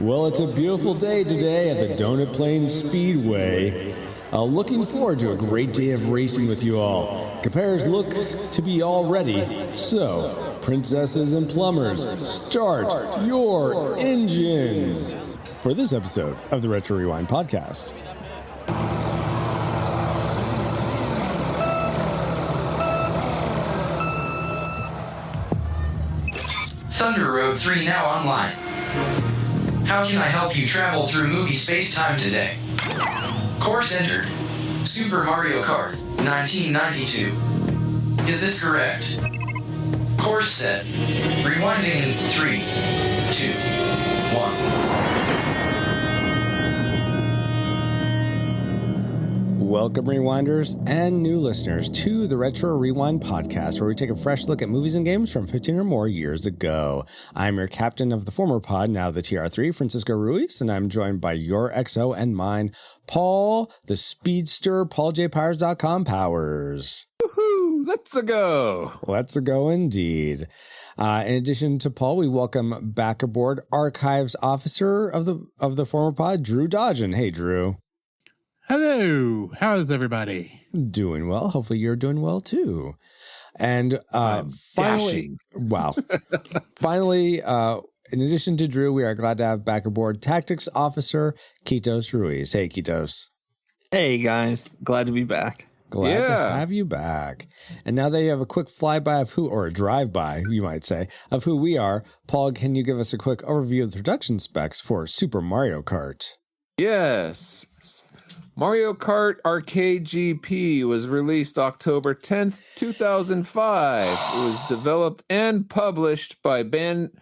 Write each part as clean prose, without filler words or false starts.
Well, it's a beautiful day today at the Donut Plains Speedway. Looking forward to a great day of racing with you all. Compares look to be all ready. So, princesses and plumbers, start your engines for this episode of the Retro Rewind podcast. Thunder Road 3 now online. How can I help you travel through movie space-time today? Course entered. Super Mario Kart, 1992. Is this correct? Course set. Rewinding in 3, 2, 1. Welcome, Rewinders and new listeners, to the Retro Rewind podcast, where we take a fresh look at movies and games from 15 or more years ago. I'm your captain of the former pod, now the TR3, Francisco Ruiz, and I'm joined by your XO and mine, Paul, the speedster, PaulJPowers.com Powers. Woohoo! Let's-a go! Let's-a go indeed. In addition to Paul, we welcome back aboard Archives Officer of the former pod, Drew Dodgen. Hey, Drew. Hello. How's everybody? Doing well. Hopefully you're doing well too. And finally, in addition to Drew, we are glad to have back aboard Tactics Officer Kitos Ruiz. Hey, Kitos. Hey, guys. Glad to be back. Glad to have you back. And now that you have a quick flyby of who, or a drive-by, you might say, of who we are, Paul, can you give us a quick overview of the production specs for Super Mario Kart? Yes. Mario Kart Arcade GP was released October 10th, 2005. It was developed and published by Bandai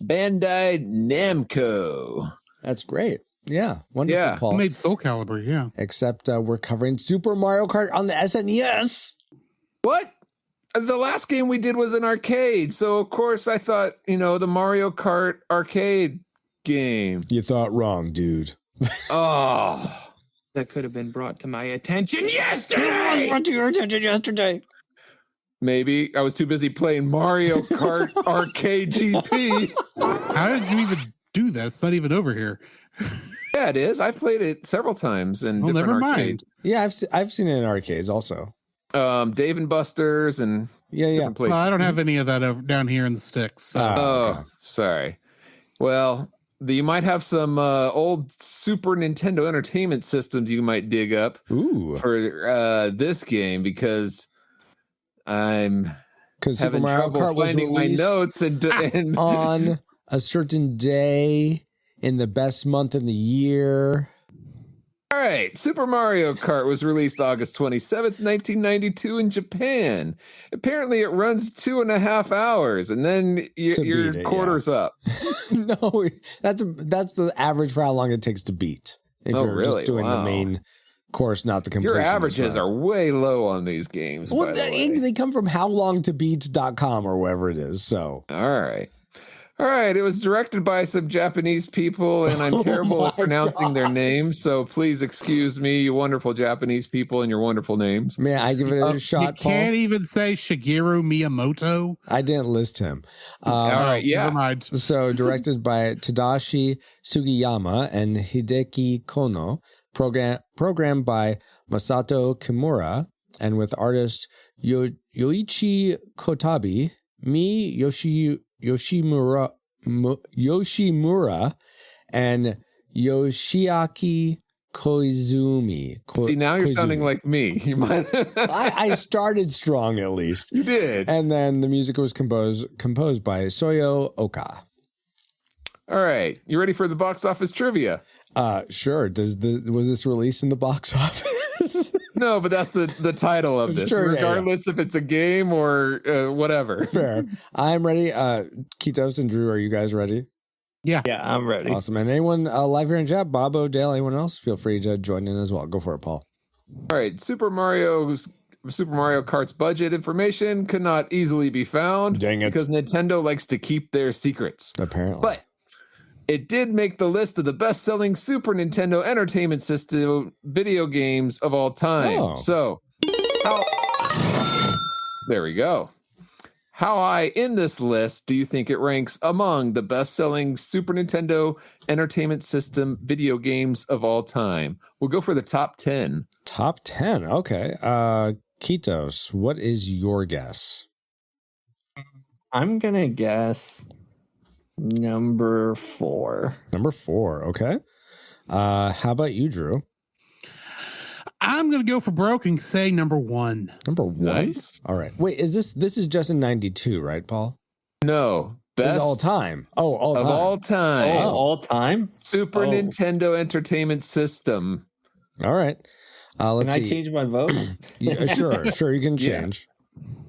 Namco. That's great. Yeah, wonderful, Paul. Who made Soul Calibur, yeah. Except we're covering Super Mario Kart on the SNES. What? The last game we did was an arcade, so of course I thought, the Mario Kart arcade game. You thought wrong, dude. Oh. That could have been brought to my attention yesterday. It was brought to your attention yesterday. Maybe I was too busy playing Mario Kart Arcade GP. How did you even do that? It's not even over here. Yeah, it is. I've played it several times in different never arcades. mind. Yeah, I've seen it in arcades also. Dave and Buster's and different places. Well, I don't have any of that over down here in the sticks. So. Okay. Sorry. Well, you might have some old Super Nintendo Entertainment Systems you might dig up for this game, because I'm having trouble finding my notes and on a certain day in the best month in the year. All right, Super Mario Kart was released August 27th, 1992 in Japan. Apparently it runs 2.5 hours, and then your quarter's up. No, that's the average for how long it takes to beat. If you're really? Just doing the main course, not the completion. Your averages are way low on these games, well, by the way. They come from howlongtobeat.com or wherever it is, so. All right, it was directed by some Japanese people, and I'm terrible at pronouncing their names, so please excuse me, you wonderful Japanese people and your wonderful names. Man, I give it a shot, Paul. You can't even say Shigeru Miyamoto. I didn't list him. All right, yeah. Never mind. So, directed by Tadashi Sugiyama and Hideki Kono, programmed by Masato Kimura, and with artists Yoichi Kotabe, Yoshimura and Yoshiaki Koizumi. See, now you're sounding like me. You might. I started strong, at least. You did. And then the music was composed by Soyo Oka. All right, you ready for the box office trivia? Sure. Was this released in the box office? No, but that's the title of this, sure, regardless if it's a game or whatever. Fair. I'm ready. Kitos and Drew, are you guys ready? Yeah, I'm ready. Awesome. And anyone live here in chat, Bob O'Dale, anyone else, feel free to join in as well. Go for it, Paul. All right, Super Mario Kart's budget information could not easily be found. Dang it. Because Nintendo likes to keep their secrets. Apparently. But it did make the list of the best-selling Super Nintendo Entertainment System video games of all time. Oh. So, there we go. how high in this list do you think it ranks among the best-selling Super Nintendo Entertainment System video games of all time? We'll go for the top 10. Top 10. Okay. Kitos, what is your guess? I'm gonna guess number 4. Number 4. Okay. How about you, Drew? I'm going to go for broke and say number 1. Number 1. Nice. All right. Wait, this is just in 92, right, Paul? No. This Best is all time. Oh, all time. of all time. Oh, all time? Super Nintendo Entertainment System. All right. Let's Can see. I change my vote? Sure, you can change.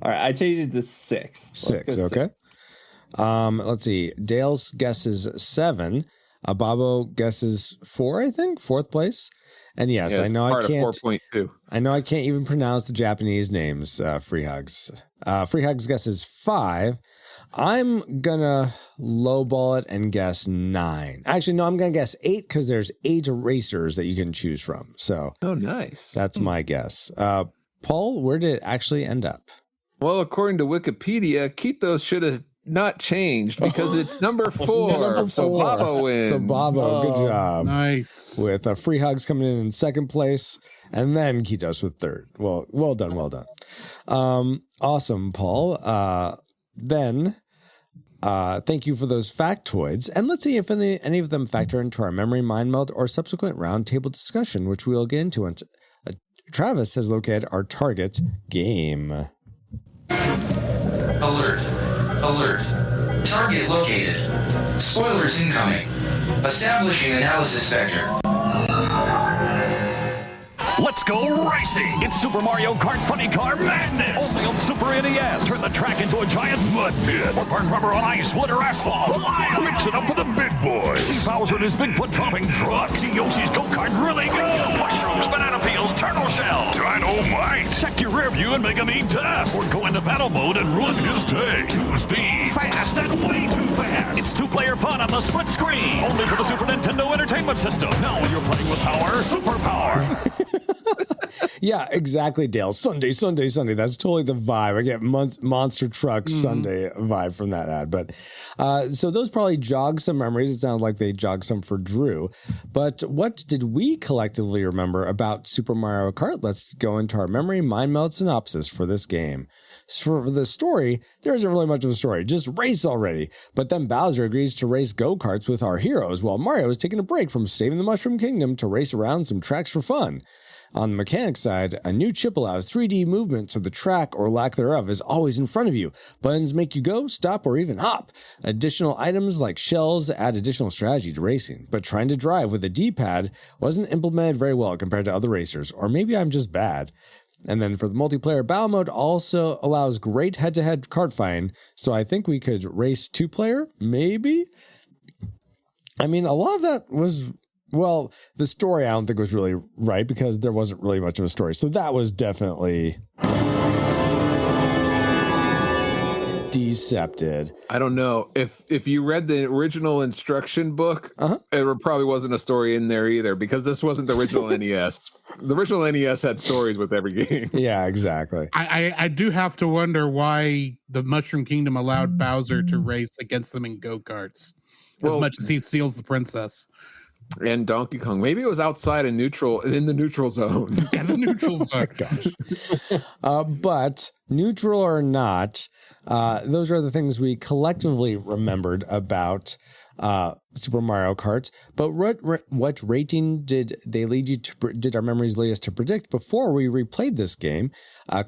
All right, I changed it to 6. 6, okay. Let's see. Dale's guesses 7. Babo guesses 4, I think, 4th place. And yes, I know I can't. 4.2. I know I can't even pronounce the Japanese names. Free Hugs. Free Hugs guesses 5. I'm gonna lowball it and guess 9. Actually, no, I'm gonna guess 8 because there's 8 erasers that you can choose from. So, Oh, nice. that's my guess. Paul, where did it actually end up? Well, according to Wikipedia, Kitos should have not changed because it's number 4. Number So 4. Babo wins. So Babo, good job. Nice. With Free Hugs coming in 2nd place, and then Kitos with 3rd. Well done. Awesome, Paul. Then, thank you for those factoids, and let's see if any of them factor into our memory mind meld or subsequent roundtable discussion, which we'll get into once Travis has located our target game. Alert. Target located. Spoilers incoming. Establishing analysis vector. Let's go racing! It's Super Mario Kart Funny Car Madness! Only on Super NES! Turn the track into a giant mud pit! Or burn rubber on ice, wood, or asphalt! Mix it up with the big boys! See Bowser and his Bigfoot dropping truck! See Yoshi's go-kart really go! Mushrooms, banana peels, turtle shells! Dynamite! Check your rear view and make him eat dust! Or go into battle mode and ruin his day! 2 speeds! Fast and way too fast! It's 2-player fun on the split screen! Only for the Super Nintendo Entertainment System! Now when you're playing with power, super power! Yeah, exactly, Dale. Sunday. That's totally the vibe. I get Monster Truck Sunday vibe from that ad. But so those probably jog some memories. It sounds like they jog some for Drew. But what did we collectively remember about Super Mario Kart? Let's go into our memory mind meld synopsis for this game. For the story, there isn't really much of a story. Just race already. But then Bowser agrees to race go-karts with our heroes while Mario is taking a break from saving the Mushroom Kingdom to race around some tracks for fun. On the mechanics side, a new chip allows 3D movement, so the track, or lack thereof, is always in front of you. Buttons make you go, stop, or even hop. Additional items like shells add additional strategy to racing, but trying to drive with a D-pad wasn't implemented very well compared to other racers, or maybe I'm just bad. And then for the multiplayer, battle mode also allows great head-to-head kart fighting, so I think we could race 2-player, maybe? I mean, a lot of that was... Well, the story I don't think was really right because there wasn't really much of a story. So that was definitely decepted. I don't know. If you read the original instruction book, there probably wasn't a story in there either because this wasn't the original NES. The original NES had stories with every game. Yeah, exactly. I do have to wonder why the Mushroom Kingdom allowed Bowser to race against them in go-karts as much as he steals the princess. And Donkey Kong. Maybe it was outside in the neutral zone. Yeah, the neutral zone. Gosh. But neutral or not, those are the things we collectively remembered about Super Mario Kart. But what rating did our memories lead us to predict before we replayed this game?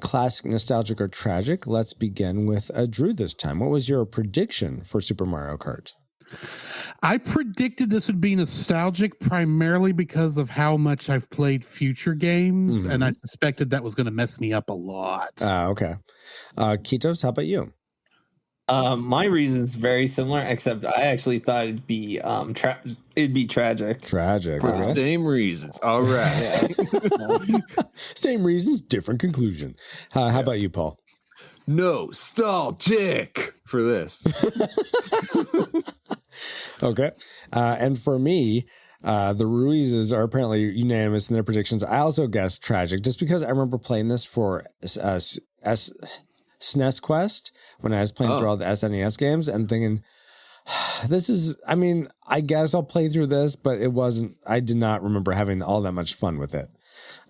Classic, nostalgic, or tragic? Let's begin with Drew this time. What was your prediction for Super Mario Kart? I predicted this would be nostalgic primarily because of how much I've played future games, and I suspected that was going to mess me up a lot. Okay. Kitos, how about you? My reason's very similar, except I actually thought it'd be tragic. Tragic. For the same reasons. All right. Same reasons, different conclusion. How about you, Paul? Nostalgic for this. Okay. And for me, the Ruizes are apparently unanimous in their predictions. I also guessed tragic just because I remember playing this for SNES Quest when I was playing through all the SNES games and thinking, I guess I'll play through this, but I did not remember having all that much fun with it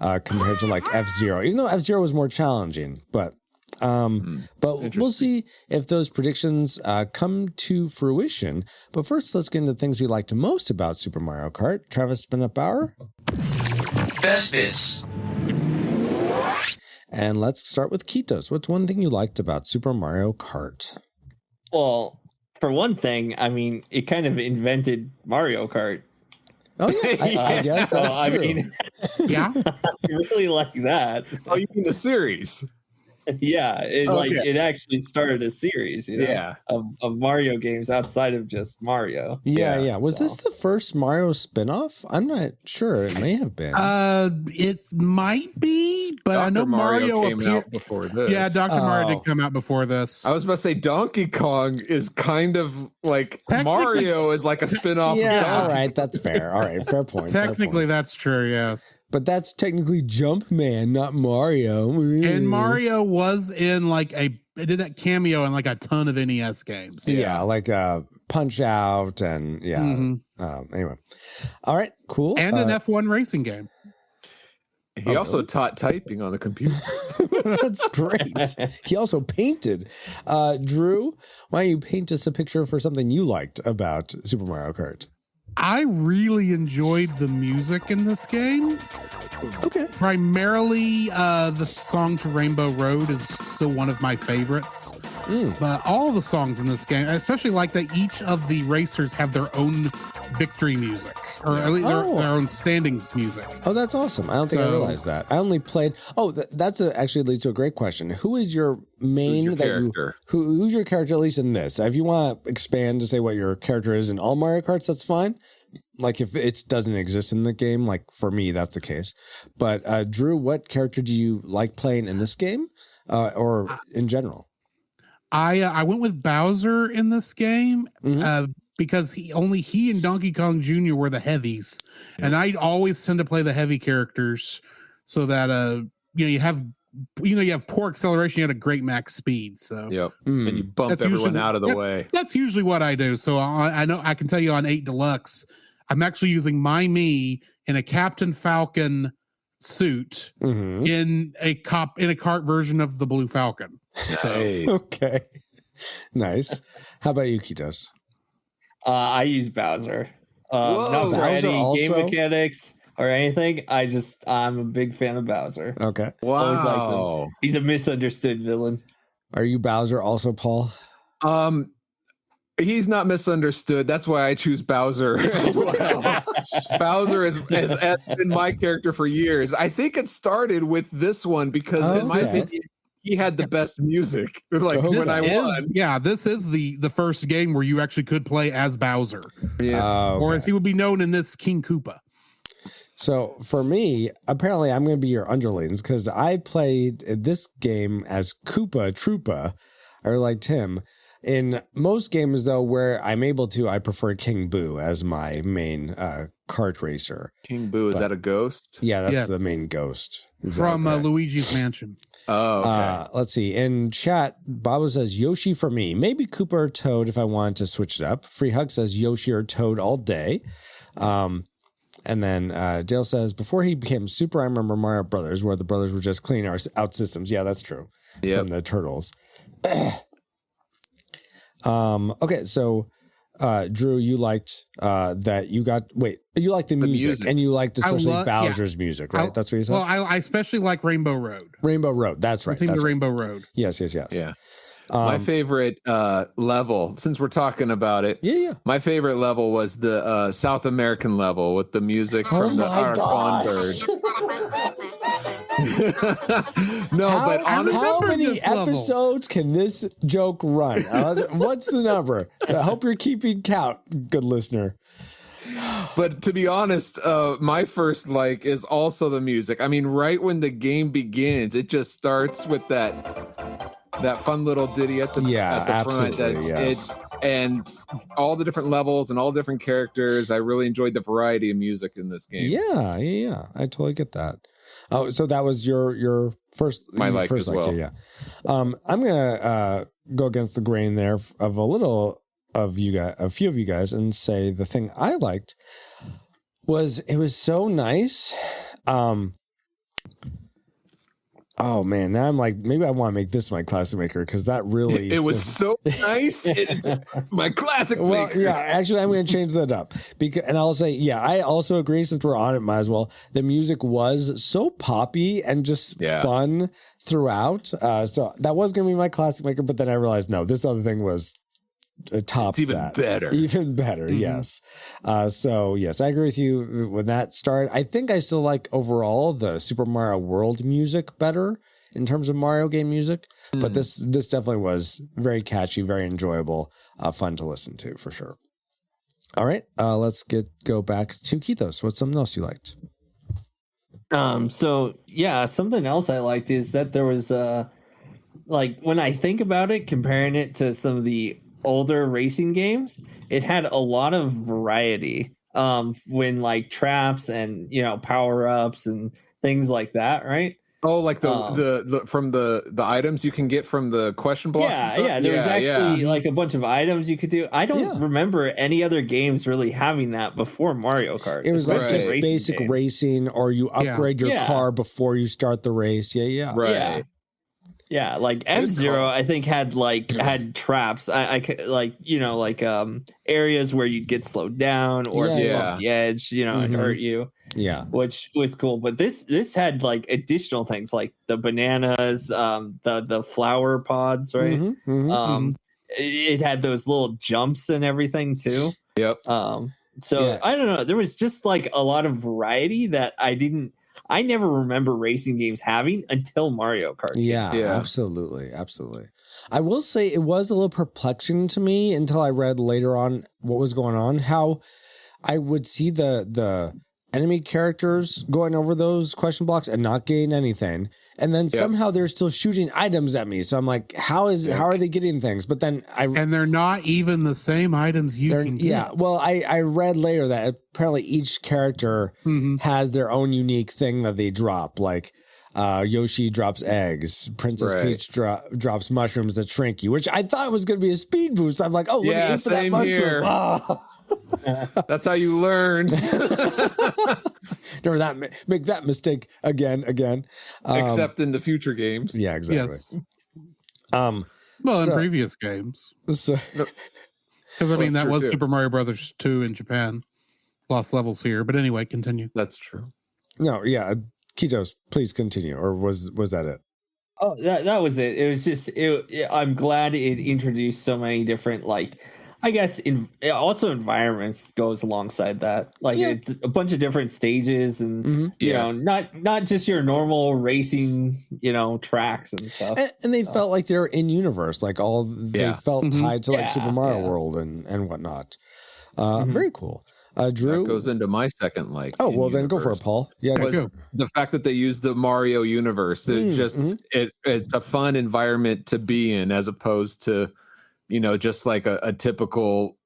compared to like F-Zero, even though F-Zero was more challenging. But we'll see if those predictions come to fruition. But first, let's get into things we liked most about Super Mario Kart. Travis Spinnet-Bauer? Best bits. And let's start with Kitos. What's one thing you liked about Super Mario Kart? Well, for one thing, it kind of invented Mario Kart. Oh, yeah. I guess that's true. Yeah. I really like that. Oh, you mean the series? Yeah, it actually started a series, of Mario games outside of just Mario. Yeah. Was this the first Mario spinoff? I'm not sure. It may have been. It might be, but Dr. I know Mario came out before this. Yeah, Dr. Mario did come out before this. I was about to say Donkey Kong is kind of like Mario is like a spinoff. Yeah, of Donkey. all right, that's fair. All right, fair point. Technically, that's true. Yes. But that's technically Jumpman, not Mario. And Mario was in it did a cameo in like a ton of NES games. Yeah, like Punch Out and anyway. All right, cool. And an F1 racing game. He also taught typing on the computer. That's great. He also painted. Drew, why don't you paint us a picture for something you liked about Super Mario Kart? I really enjoyed the music in this game. Okay. Primarily, the song to Rainbow Road is still one of my favorites. But all the songs in this game, I especially like that each of the racers have their own victory music, or at least their own standings music. Oh, that's awesome. I don't think I realized that. I only played. Oh, actually leads to a great question. Who is your main character? Who's your character, at least in this? If you want to expand to say what your character is in all Mario Karts, that's fine. Like if it doesn't exist in the game, like for me, that's the case. But Drew, what character do you like playing in this game, or in general? I went with Bowser in this game because he and Donkey Kong Jr. were the heavies, and I always tend to play the heavy characters so that you have poor acceleration, you had a great max speed. So and you bump everyone out of the way. That's usually what I do. So I know I can tell you on 8 Deluxe, I'm actually using my me in a Captain Falcon suit in a kart version of the Blue Falcon. So. Okay, nice. How about you, Kitos? I use Bowser. Not for Bowser any also? game mechanics or anything. I'm a big fan of Bowser. Okay. Always liked him. He's a misunderstood villain. Are you Bowser also, Paul? He's not misunderstood. That's why I choose Bowser as well. Bowser has been my character for years. I think it started with this one because in my opinion, he had the best music. Like when I won. Yeah, this is the first game where you actually could play as Bowser. Yeah. Or as he would be known in this, King Koopa. So for me, apparently I'm going to be your underlings because I played this game as Koopa Troopa. I really liked him. In most games, though, where I'm able to, I prefer King Boo as my main kart racer. King Boo, is that a ghost? Yeah, that's the main ghost. From Luigi's Mansion. Oh, okay. Let's see. In chat, Bobo says Yoshi for me. Maybe Koopa or Toad if I wanted to switch it up. Free Hug says Yoshi or Toad all day. And then Dale says, before he became Super, I remember Mario Brothers, where the brothers were just cleaning out systems. Yeah, that's true. Yeah. From the Turtles. Okay, so Drew, you liked that you liked the music and you liked especially Bowser's music, right? That's what you said? Well, I especially like Rainbow Road. Rainbow Road, that's right. The Rainbow Road. Yes. Yeah. My favorite level, since we're talking about it, my favorite level was the South American level with the music from the Araquan bird. But how many episodes can this joke run? What's the number? I hope you're keeping count, good listener. But to be honest, my first is also the music. I mean, right when the game begins, it just starts with that fun little ditty at the front. And all the different levels and all the different characters. I really enjoyed the variety of music in this game. Yeah. I totally get that. Oh, so that was your first, My like first as well. yeah. I'm gonna go against the grain there of a few of you guys, and say the thing I liked was it was so nice. Oh man, now I'm like, maybe I want to make this my classic maker because that really It was so nice. It's my classic well, maker. yeah, actually, I'm going to change that up and I'll say, yeah, I also agree. Since we're on it, might as well. The music was so poppy and just fun throughout. So that was going to be my classic maker, but then I realized no, this other thing was tops it's even that. better. Even better, yes. So yes, I agree with you when that started. I think I still like overall the Super Mario World music better in terms of Mario game music, but this definitely was very catchy, very enjoyable, fun to listen to for sure. All right, let's go back to Kithos. What's something else you liked? So yeah, something else I liked is that there was like when I think about it, comparing it to some of the older racing games, it had a lot of variety. When like traps and power-ups and things like that, right? Oh, like the from the items you can get from the question blocks. Yeah, and stuff? yeah. There was actually like a bunch of items you could do. I don't remember any other games really having that before Mario Kart. It was like just racing basic games. racing, or you upgrade your car before you start the race. Yeah. Right. Yeah, like F-Zero, I think had traps. I like areas where you'd get slowed down or be off the edge, and hurt you. Yeah, which was cool. But this had like additional things like the bananas, the flower pods, right? It had those little jumps and everything too. Yep. So I don't know. There was just like a lot of variety that I never remember racing games having until Mario Kart. Yeah, absolutely. I will say it was a little perplexing to me until I read later on what was going on, how I would see the enemy characters going over those question blocks and not getting anything. And then somehow they're still shooting items at me. So I'm like, how are they getting things? But then and they're not even the same items you can get. Yeah. Well, I read later that apparently each character has their own unique thing that they drop. Like Yoshi drops eggs. Princess Peach drops mushrooms that shrink you, which I thought was going to be a speed boost. I'm like, oh, let me aim for that mushroom. Oh. That's how you learn. Never make that mistake again. Except in the future games. Yeah, exactly. Yes. In previous games. Because I mean, that was Super Mario Brothers 2 in Japan. Lost levels here, but anyway, continue. That's true. No, yeah, Kitos, please continue. Or was that it? Oh, that was it. It was just I'm glad it introduced so many different I guess also environments goes alongside that, a bunch of different stages and not just your normal racing tracks and stuff. And they felt like they're in universe, like they felt tied to Super Mario World and whatnot. Very cool. Drew, that goes into my second Oh well, then go for it, Paul. Yeah, was the fact that they use the Mario universe. It's a fun environment to be in, as opposed to just like a typical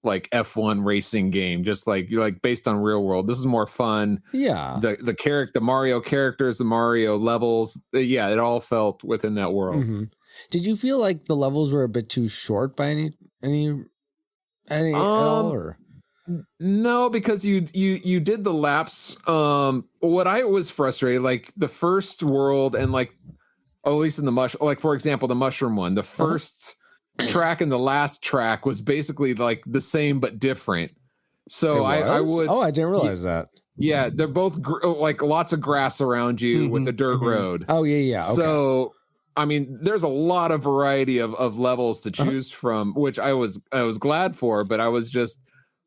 like F1 racing game, just like based on real world. This is more fun. Yeah. The Mario characters, the Mario levels, it all felt within that world. Did you feel like the levels were a bit too short by any at all, or? No, because you did the laps. What I was frustrated, like the first world and at least in the for example, the mushroom one, the first track and the last track was basically like the same but different. So I would. Oh, I didn't realize that. Yeah, they're both like lots of grass around you with a dirt road. Oh yeah. Okay. So I mean, there's a lot of variety of levels to choose from, which I was glad for. But I was just,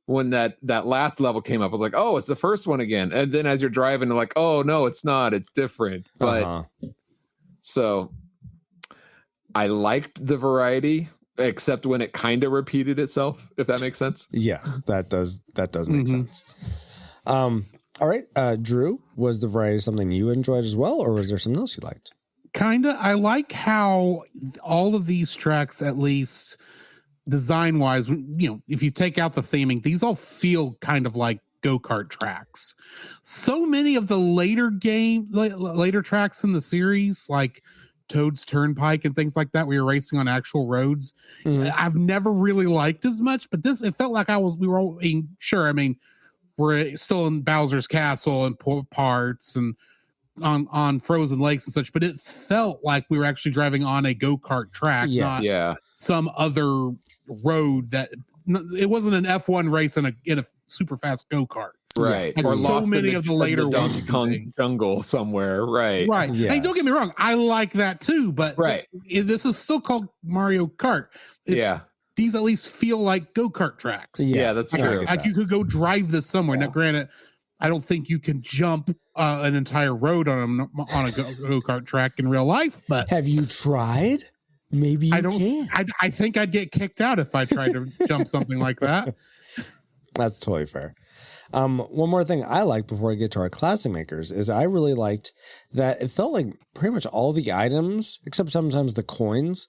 when that last level came up, I was like, oh, it's the first one again. And then as you're driving, you're like, oh no, it's not. It's different. But so I liked the variety, except when it kind of repeated itself, if that makes sense. Yes, that does make sense. All right, Drew, was the variety something you enjoyed as well, or was there something else you liked? Kinda. I like how all of these tracks, at least design wise, if you take out the theming, these all feel kind of like go-kart tracks. So many of the later tracks in the series, like Toad's Turnpike and things like that, where you're racing on actual roads, I've never really liked as much. But it felt like we were all, sure, I mean, we're still in Bowser's Castle and parts and on frozen lakes and such, but it felt like we were actually driving on a go-kart track, not some other road. That it wasn't an F1 race in a super fast go-kart, right? Like or so lost many of the later Donkey Kong jungle somewhere, right? Yes. Hey, don't get me wrong, I like that too, but this is still called Mario Kart. These at least feel like go-kart tracks. Yeah, that's true. Like you could go drive this somewhere. Now, granted, I don't think you can jump an entire road on a go-kart track in real life, but have you tried? Maybe you can. I think I'd get kicked out if I tried to jump something like that. That's totally fair. One more thing I liked before I get to our classic makers is I really liked that it felt like pretty much all the items, except sometimes the coins,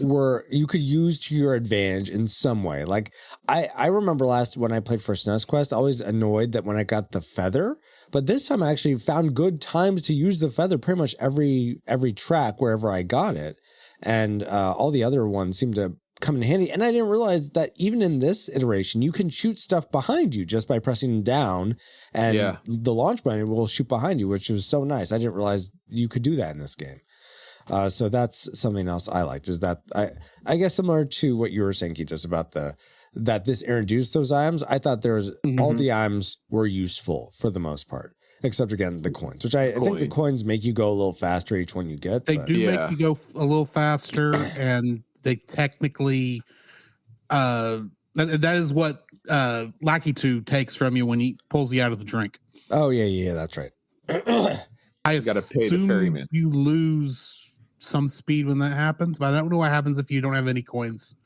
were you could use to your advantage in some way. Like I remember when I played for SNES Quest, I was annoyed that when I got the feather, but this time I actually found good times to use the feather pretty much every track wherever I got it. And all the other ones seemed to come in handy. And I didn't realize that even in this iteration, you can shoot stuff behind you just by pressing down, and the launch button will shoot behind you, which was so nice. I didn't realize you could do that in this game. So that's something else I liked, is that I guess similar to what you were saying, Keith, just about that this introduced those items. I thought there was all the items were useful for the most part. Except again, the coins, which I think the coins make you go a little faster each one you get. They do make you go a little faster, and they technically, that is what Lackey 2 takes from you when he pulls you out of the drink. Oh yeah, that's right. I assume you lose some speed when that happens, but I don't know what happens if you don't have any coins.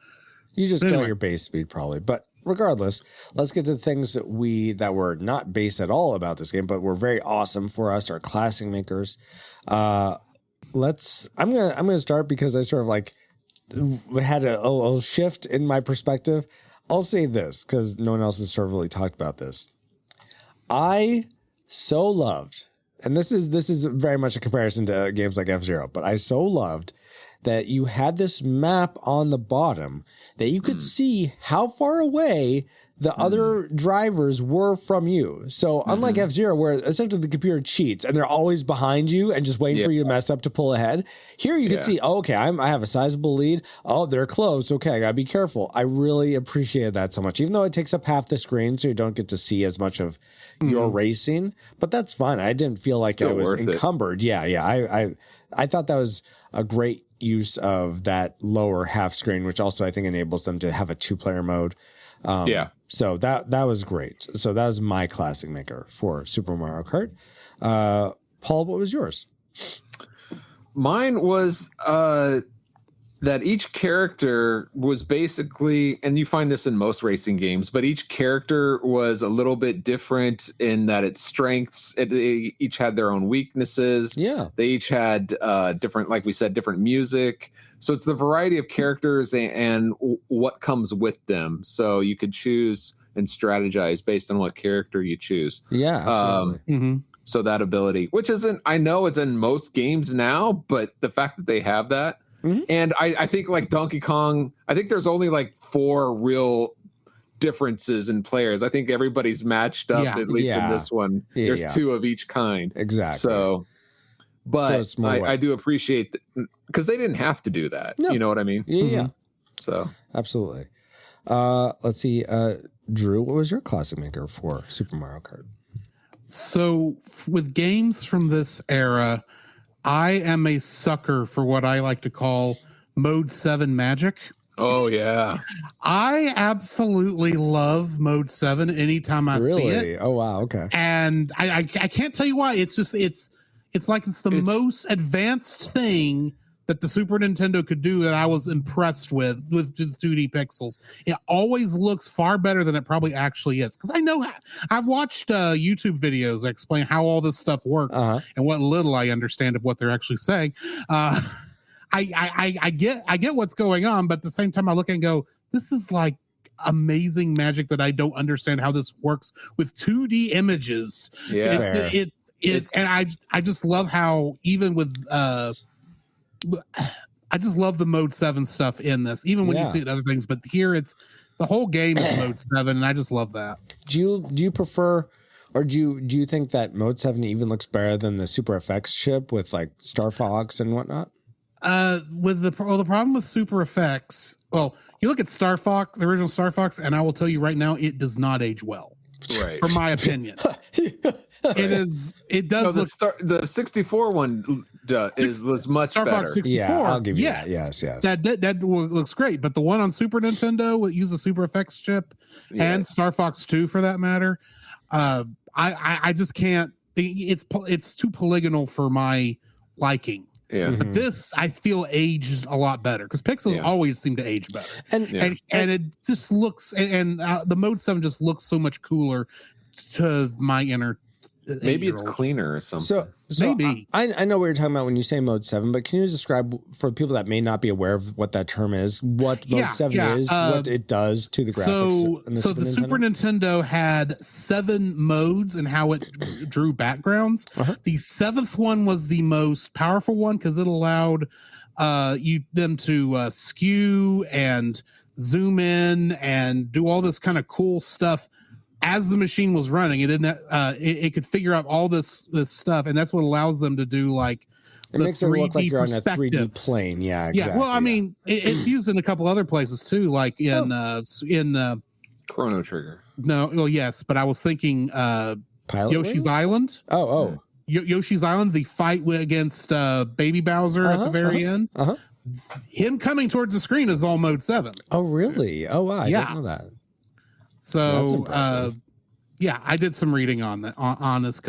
You just get your base speed probably, but. Regardless, let's get to the things that were not base at all about this game, but were very awesome for us, our classic makers. I'm gonna start because I sort of like had a shift in my perspective. I'll say this because no one else has sort of really talked about this. I so loved, and this is very much a comparison to games like F-Zero, but I so loved that you had this map on the bottom that you could see how far away the other drivers were from you. So unlike F-Zero, where essentially the computer cheats and they're always behind you and just waiting for you to mess up to pull ahead, here you can see, oh, okay, I have a sizable lead. Oh, they're close. Okay, I gotta be careful. I really appreciated that so much, even though it takes up half the screen, so you don't get to see as much of your racing. But that's fine. I didn't feel like I was encumbered. Yeah. I thought that was a great use of that lower half screen, which also I think enables them to have a 2-player mode. So that was great. So that was my classic maker for Super Mario Kart. Paul, what was yours? Mine was that each character was basically, and you find this in most racing games, but each character was a little bit different in that its strengths, they each had their own weaknesses. Yeah. They each had different, like we said, different music. So it's the variety of characters and what comes with them. So you could choose and strategize based on what character you choose. Yeah, absolutely. So that ability, which isn't, I know it's in most games now, but the fact that they have that, and I think like Donkey Kong, I think there's only like 4 real differences in players. I think everybody's matched up, at least in this one. There's 2 of each kind. Exactly. So, but I do appreciate because they didn't have to do that. No. You know what I mean? Yeah. So absolutely. Let's see. Drew, what was your classic maker for Super Mario Kart? So with games from this era, I am a sucker for what I like to call Mode 7 magic. Oh, yeah. I absolutely love Mode 7 anytime I see it. Oh, wow. Okay. And I can't tell you why. It's just, it's like it's the most advanced thing that the Super Nintendo could do that I was impressed with 2D pixels. It always looks far better than it probably actually is. Because I know I've watched YouTube videos that explain how all this stuff works and what little I understand of what they're actually saying. I get what's going on, but at the same time I look and go, this is like amazing magic that I don't understand how this works with 2D images. Yeah. And I just love how even with I just love the Mode 7 stuff in this, even when you see it in other things. But here, it's the whole game is Mode 7, and I just love that. Do you prefer, or do you think that Mode 7 even looks better than the Super FX chip with like Star Fox and whatnot? With the problem with Super Effects, well, you look at Star Fox, the original Star Fox, and I will tell you right now, it does not age well. Right. For my opinion. It does look the 64 one was much Star better. Fox 64. Yeah, I'll give you that. Yes. That looks great, but the one on Super Nintendo will use the Super FX chip and Star Fox 2 for that matter. I just can't. It's too polygonal for my liking. Yeah. But this I feel aged a lot better because pixels always seem to age better, and it just looks and the Mode 7 just looks so much cooler to my inner. Maybe it's cleaner or something. So maybe I know what you're talking about when you say Mode 7, but can you describe for people that may not be aware of what that term is, what Mode 7 is, what it does to the graphics? So the Super Nintendo had 7 modes and how it drew backgrounds. The 7th one was the most powerful one because it allowed them to skew and zoom in and do all this kind of cool stuff. As the machine was running, it could figure out all this stuff, and that's what allows them to do like it makes it look like you're on a 3D plane. Yeah, exactly. Yeah. Well, I mean, it's used in a couple other places too, like in Chrono Trigger. No, well, yes, but I was thinking Yoshi's Wings? Island. Oh. Yoshi's Island, the fight against Baby Bowser at the very end. Him coming towards the screen is all Mode 7. Oh, really? Oh, wow. I didn't know that. So, I did some reading on that on this.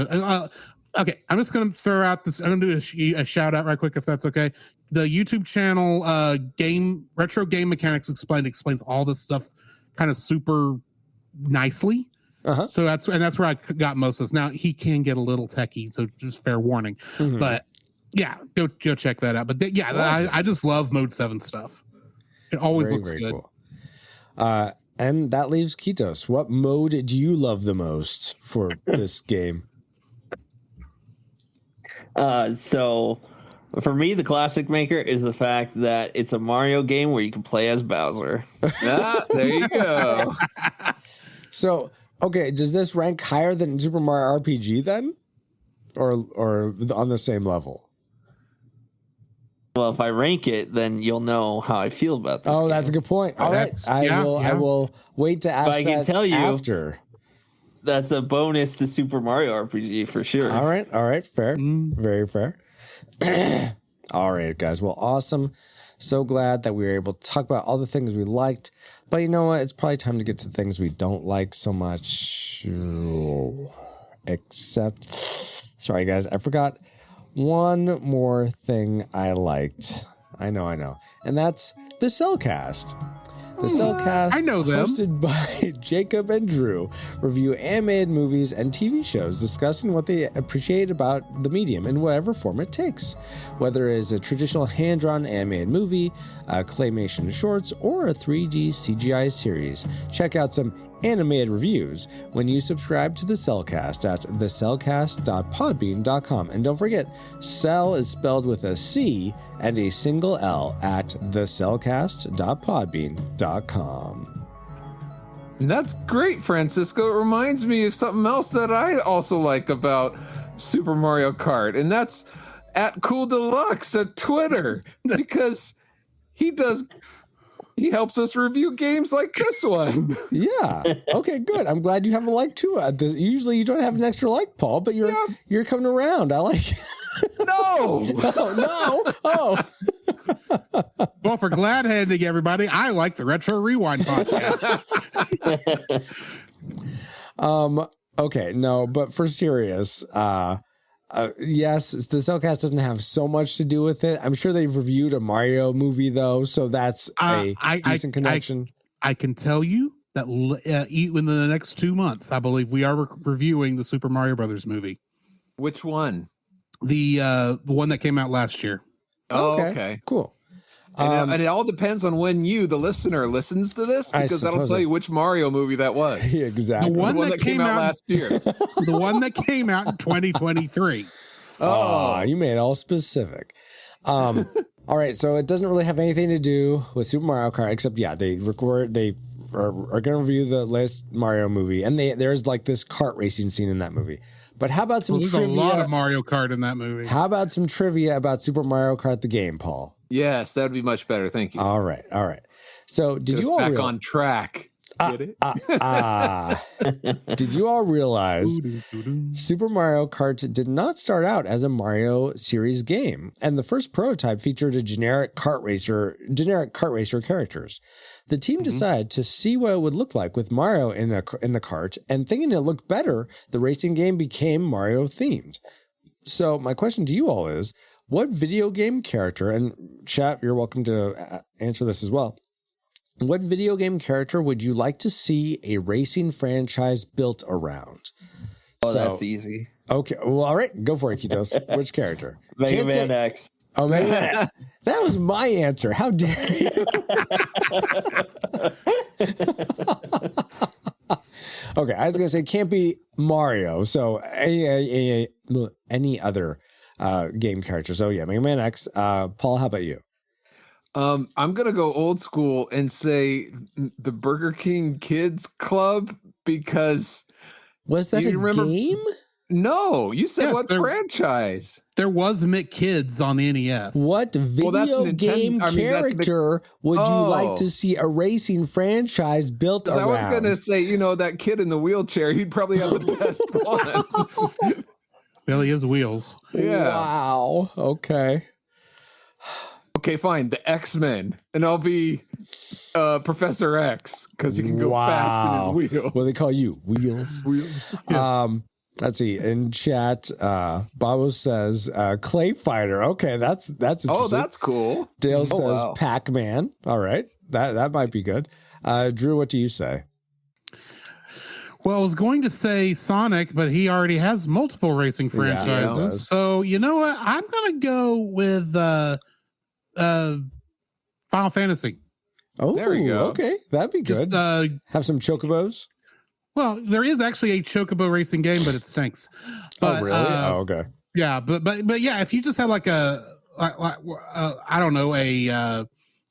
Okay, I'm just going to throw out this. I'm going to do a shout out right quick, if that's okay. The YouTube channel, Retro Game Mechanics explains all this stuff kind of super nicely. So that's where I got most of this. Now he can get a little techie, so just fair warning. But yeah, go check that out. But I just love Mode 7 stuff. It always looks good. Cool. And that leaves Kitos. What mode do you love the most for this game? So for me, the classic maker is the fact that it's a Mario game where you can play as Bowser. There you go. So, okay, does this rank higher than Super Mario RPG then? Or on the same level? Well, if I rank it, then you'll know how I feel about this. Oh, that's a good point. All right. I will wait to ask but I can tell you after. That's a bonus to Super Mario RPG for sure. All right. Fair. Very fair. All right, guys. Well, awesome. So glad that we were able to talk about all the things we liked. But you know what? It's probably time to get to things we don't like so much. Except, sorry, guys. I forgot one more thing I liked. I know. And that's the Cellcast. The Cellcast, I know them. Hosted by Jacob and Drew, review animated movies and TV shows, discussing what they appreciate about the medium in whatever form it takes. Whether it is a traditional hand-drawn animated movie, a claymation shorts, or a 3D CGI series. Check out some animated reviews when you subscribe to the Cellcast at thecellcast.podbean.com. And don't forget, Cell is spelled with a C and a single L at thecellcast.podbean.com. And that's great, Francisco. It reminds me of something else that I also like about Super Mario Kart, and that's at Cool Deluxe at Twitter, because he helps us review games like this one. Yeah. Okay, good. I'm glad you have a like too. Usually you don't have an extra like, Paul, but you're coming around. I like it. No. No. Oh. Well, for glad handing everybody, I like the Retro Rewind podcast. Okay, no, but for serious, yes, the Cellcast doesn't have so much to do with it. I'm sure they've reviewed a Mario movie though, so that's a decent connection. I can tell you that within the next 2 months, I believe we are reviewing the Super Mario Brothers movie. Which one? The one that came out last year. Oh, okay. Cool. And it all depends on when you, the listener, listens to this, because that'll tell you which Mario movie that was. Yeah, exactly. The one that came out last year. The one that came out in 2023. Oh, you made it all specific. All right, so it doesn't really have anything to do with Super Mario Kart, except they are going to review the latest Mario movie, and there's like this kart racing scene in that movie. But how about some there's trivia? a lot of Mario Kart in that movie. How about some trivia about Super Mario Kart the game, Paul? Yes, that would be much better. Thank you. All right. So did you all back on track? Get it? Did you all realize Super Mario Kart did not start out as a Mario series game, and the first prototype featured a generic kart racer characters. The team decided to see what it would look like with Mario in the kart, and thinking it looked better, the racing game became Mario themed. So my question to you all is, what video game character, and chat, you're welcome to answer this as well, what video game character would you like to see a racing franchise built around? Oh, that's easy. Okay, well, all right, go for it, Kitos. Which character? Mega Man X. Oh, Mega Man. That was my answer. How dare you? Okay, I was going to say can't be Mario, so any other game character. So yeah, Mega Man X. Paul, how about you? I'm gonna go old school and say the Burger King Kids Club, because was that a game? No, you said what franchise? There was McKids on NES. What video game character would you like to see a racing franchise built around? I was gonna say, that kid in the wheelchair, he'd probably have the best one. Billy has wheels. Yeah. Wow. Okay. Okay, fine. The X-Men, and I'll be Professor X, because he can go fast in his wheel. What do they call you? Wheels. Yes. Let's see. In chat, Babo says Clay Fighter. Okay, that's interesting. Oh, that's cool. Dale says Pac-Man. All right, that might be good. Drew, what do you say? Well, I was going to say Sonic, but he already has multiple racing franchises. So you know what? I'm going to go with Final Fantasy. Oh, there we go. Okay, that'd be good. Have some chocobos. Well, there is actually a chocobo racing game, but it stinks. But, oh, really? Okay. Yeah, but yeah, if you just had like I don't know, a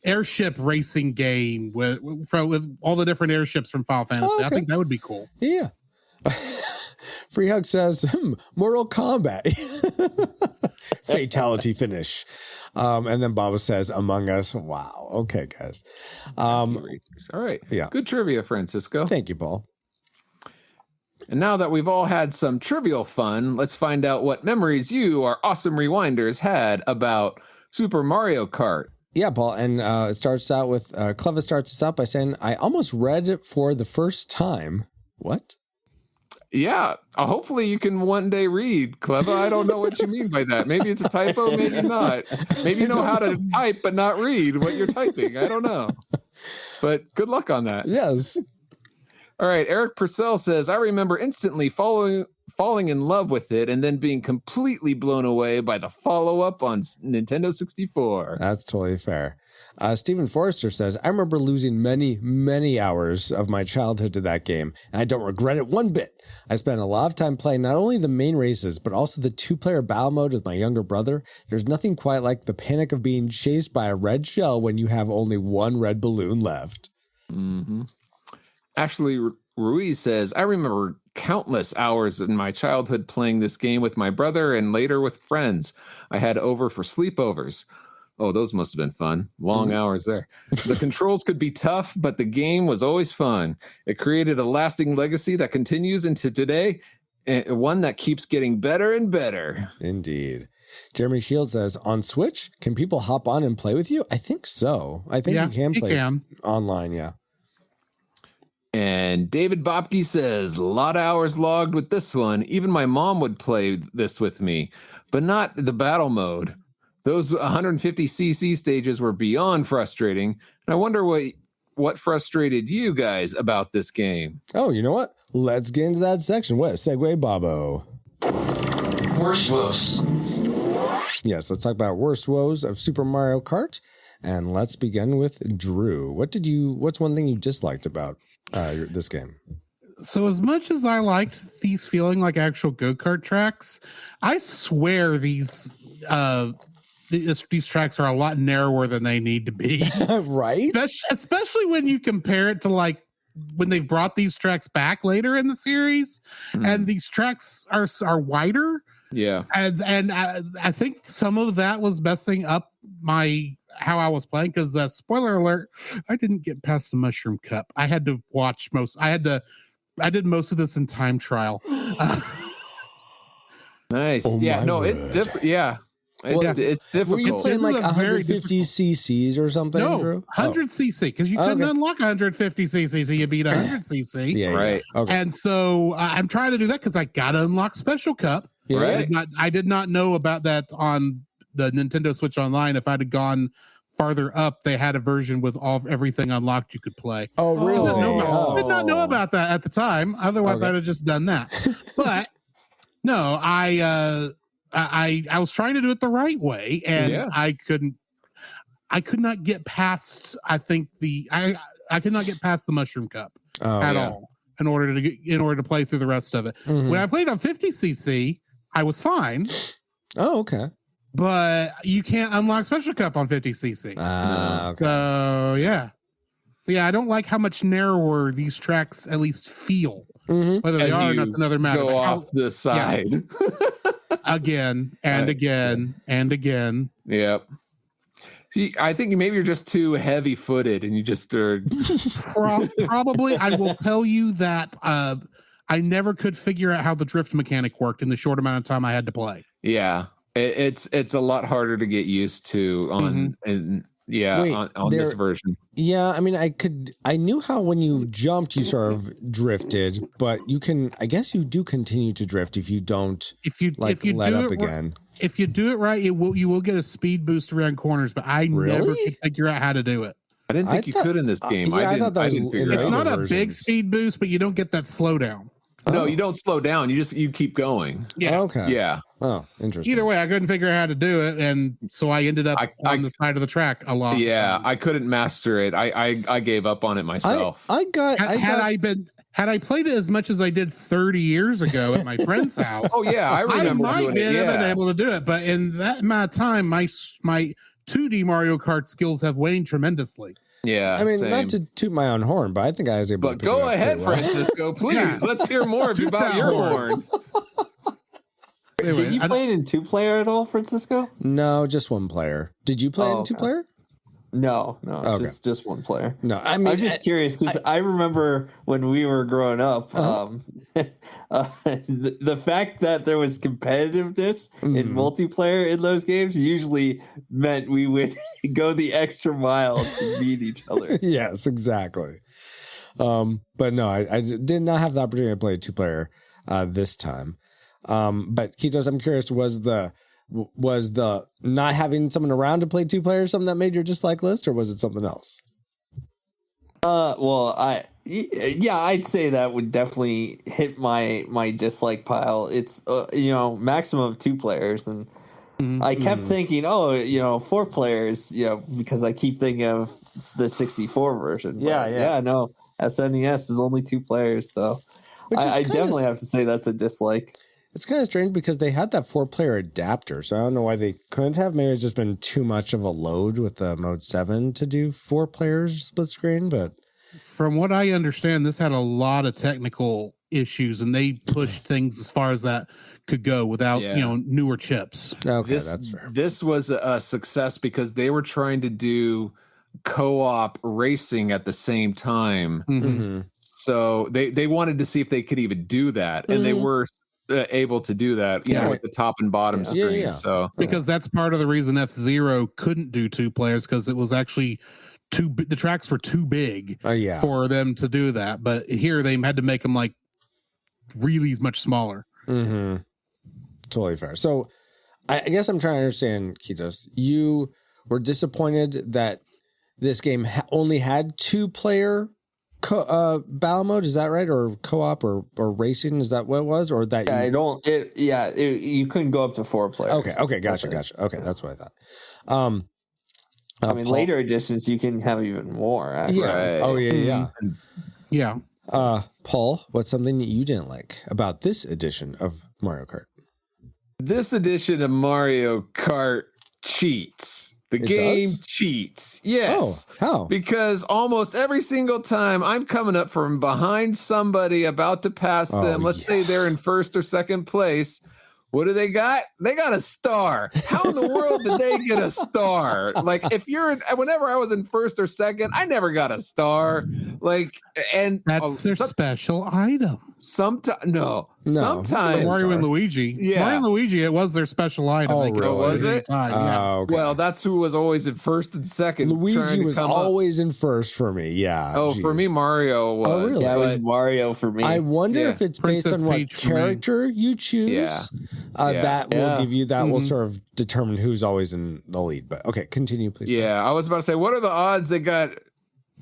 airship racing game with all the different airships from Final Fantasy, I think that would be cool. Yeah. Free Hug says Mortal Kombat fatality finish. And then Baba says Among Us. Wow. Okay, guys. All right. Yeah. Good trivia, Francisco. Thank you, Paul. And now that we've all had some trivial fun, let's find out what memories you, our awesome rewinders, had about Super Mario Kart. Yeah, Paul. And it starts out with Cleva starts us out by saying, I almost read it for the first time. What? Yeah, hopefully you can one day read, Cleva. I don't know what you mean by that. Maybe it's a typo, maybe not. Maybe you know how to type but not read what you're typing. I don't know. But good luck on that. Yes. All right, Eric Purcell says, I remember instantly falling in love with it and then being completely blown away by the follow-up on Nintendo 64. That's totally fair. Stephen Forrester says, I remember losing many, many hours of my childhood to that game, and I don't regret it one bit. I spent a lot of time playing not only the main races, but also the two-player battle mode with my younger brother. There's nothing quite like the panic of being chased by a red shell when you have only one red balloon left. Mm-hmm. Ashley Ruiz says, I remember countless hours in my childhood playing this game with my brother and later with friends I had over for sleepovers. Oh, those must have been fun. Long hours there. The controls could be tough, but the game was always fun. It created a lasting legacy that continues into today, and one that keeps getting better and better. Indeed. Jeremy Shields says, on Switch, can people hop on and play with you? I think so. I think you can play online, yeah. And David Bopke says, a lot of hours logged with this one. Even my mom would play this with me, but not the battle mode. Those 150cc stages were beyond frustrating. And I wonder what frustrated you guys about this game. Oh, you know what? Let's get into that section. What? Segue, Bobo. Worst woes. Yes, let's talk about worst woes of Super Mario Kart. And let's begin with Drew. What's one thing you disliked about this game? So as much as I liked these feeling like actual go-kart tracks, I swear these tracks are a lot narrower than they need to be. Right? Especially when you compare it to like when they've brought these tracks back later in the series, and these tracks are wider. Yeah. And I think some of that was messing up how I was playing, because spoiler alert, I didn't get past the Mushroom Cup. I had to watch I did most of this in time trial. Nice. Oh yeah, no, word. it's different. Yeah. It's difficult. Were you playing This is like a very 150 cc's or something, No, Drew? 100 cc, because you couldn't unlock 150 cc, so you beat 100 cc. Yeah, Right. Yeah. Okay. And so I'm trying to do that because I got to unlock Special Cup. Yeah. Right. I did not know about that on the Nintendo Switch Online. If I'd have gone farther up, they had a version with everything unlocked you could play. Oh, really? Did not know about that at the time. Otherwise, I'd have just done that. But no, I was trying to do it the right way, and I could not get past. I think I could not get past the Mushroom Cup at all in order to play through the rest of it. Mm-hmm. When I played on 50cc, I was fine. Oh, okay. But you can't unlock Special Cup on 50cc. Okay. So yeah. I don't like how much narrower these tracks at least feel. Mm-hmm. Whether they As are or you not, it's another matter. Go off the side. Again and again and again. Yep. See, I think maybe you're just too heavy-footed, and you just are. Probably. I will tell you that I never could figure out how the drift mechanic worked in the short amount of time I had to play. Yeah, it's a lot harder to get used to on Wait, on this version. Yeah, I mean, I knew how when you jumped, you sort of drifted, but I guess you do continue to drift if you don't if you let do up it again. If you do it right, you will get a speed boost around corners, but I never could figure out how to do it. I didn't think you could in this game. I thought that was didn't figure in it It's out. not a versions. big speed boost, but you don't get that slowdown. No, you don't slow down. You keep going. Yeah. Okay. Yeah. Oh, interesting. Either way, I couldn't figure out how to do it, and so I ended up on the side of the track a lot. Yeah, I couldn't master it. I gave up on it myself. Had I played it as much as I did 30 years ago at my friend's house, Oh yeah, I remember I might doing it. have been Yeah. able to do it. But in that amount of time, my 2D Mario Kart skills have waned tremendously. Yeah. I mean, same. not to toot my own horn, but I think I was able But to pick it go up ahead, pretty well. Francisco, please. Yeah. Let's hear more Toot about that your horn. horn. Anyway, Did you play it in 2-player at all, Francisco? No, just one player. Did you play in okay. 2-player? No, Okay. just 1 player. No, I mean, I'm just curious because I remember when we were growing up, the fact that there was competitiveness in multiplayer in those games usually meant we would go the extra mile to beat each other. Yes, exactly. But no, I did not have the opportunity to play 2-player this time. But Kitos, I'm curious, was the not having someone around to play 2-player something that made your dislike list, or was it something else? Well, I'd say that would definitely hit my dislike pile. It's maximum of 2 players, and I kept thinking, 4 players, because I keep thinking of the 64 version. But no, SNES is only 2 players, so I definitely have to say that's a dislike. It's kind of strange because they had that 4-player adapter, so I don't know why they couldn't have. Maybe it's just been too much of a load with the Mode 7 to do 4 players split screen, but From what I understand, this had a lot of technical issues, and they pushed things as far as that could go without newer chips. okay, that's fair. This was a success because they were trying to do co-op racing at the same time. Mm-hmm. So they wanted to see if they could even do that, and they were able to do that with the top and bottom screen. Yeah. So Because that's part of the reason F-Zero couldn't do 2 players, because it was actually the tracks were too big for them to do that. But here they had to make them like really much smaller. Mm-hmm. Totally fair. So I guess I'm trying to understand, Kitos. You were disappointed that this game only had 2-player battle mode, is that right? Or co-op or racing, is that what it was? Or that you couldn't go up to 4 players. Okay, gotcha. Okay, that's what I thought. I mean, Paul- later editions you can have even more. Actually. Yeah. Right. Oh yeah. Yeah. Paul, what's something that you didn't like about this edition of Mario Kart? This edition of Mario Kart cheats. The It game does? cheats. Yes. Oh, how? Because almost every single time I'm coming up from behind somebody about to pass them, let's say they're in first or second place. What do they got? They got a star. How in the world did they get a star? Like, whenever I was in first or second, I never got a star. Like, and That's their special item. sometimes, No. sometimes, Mario and Luigi. Yeah. Mario and Luigi, it was their special item. Oh, They could really? always Was it? anytime, yeah. Okay. well, that's who was always in first and second. trying Luigi to was come up. always in first for me. Yeah. Oh, for me, geez. Mario was. Oh, really? Yeah, it was but- Mario for me. I wonder Yeah. if it's Princess based on what Peach for me. character you choose. Yeah. Yeah. That will Yeah. give you that will Mhm. sort of determine who's always in the lead. But okay, continue, please. Yeah, I was about to say, what are the odds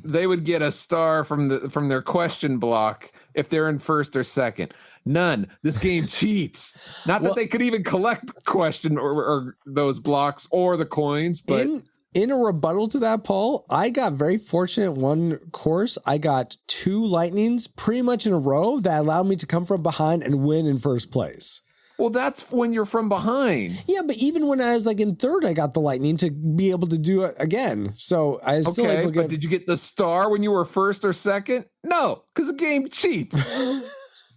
they would get a star from their question block if they're in first or second? None. This game cheats. Not that Well- they could even collect question or those blocks or the coins, but In a rebuttal to that, Paul, I got very fortunate. One course, I got 2 lightnings pretty much in a row that allowed me to come from behind and win in first place. well, that's when you're from behind. Yeah, but even when I was like in third, I got the lightning to be able to do it again. So I still Okay, like, but did you get the star when you were first or second? No, because the game cheats.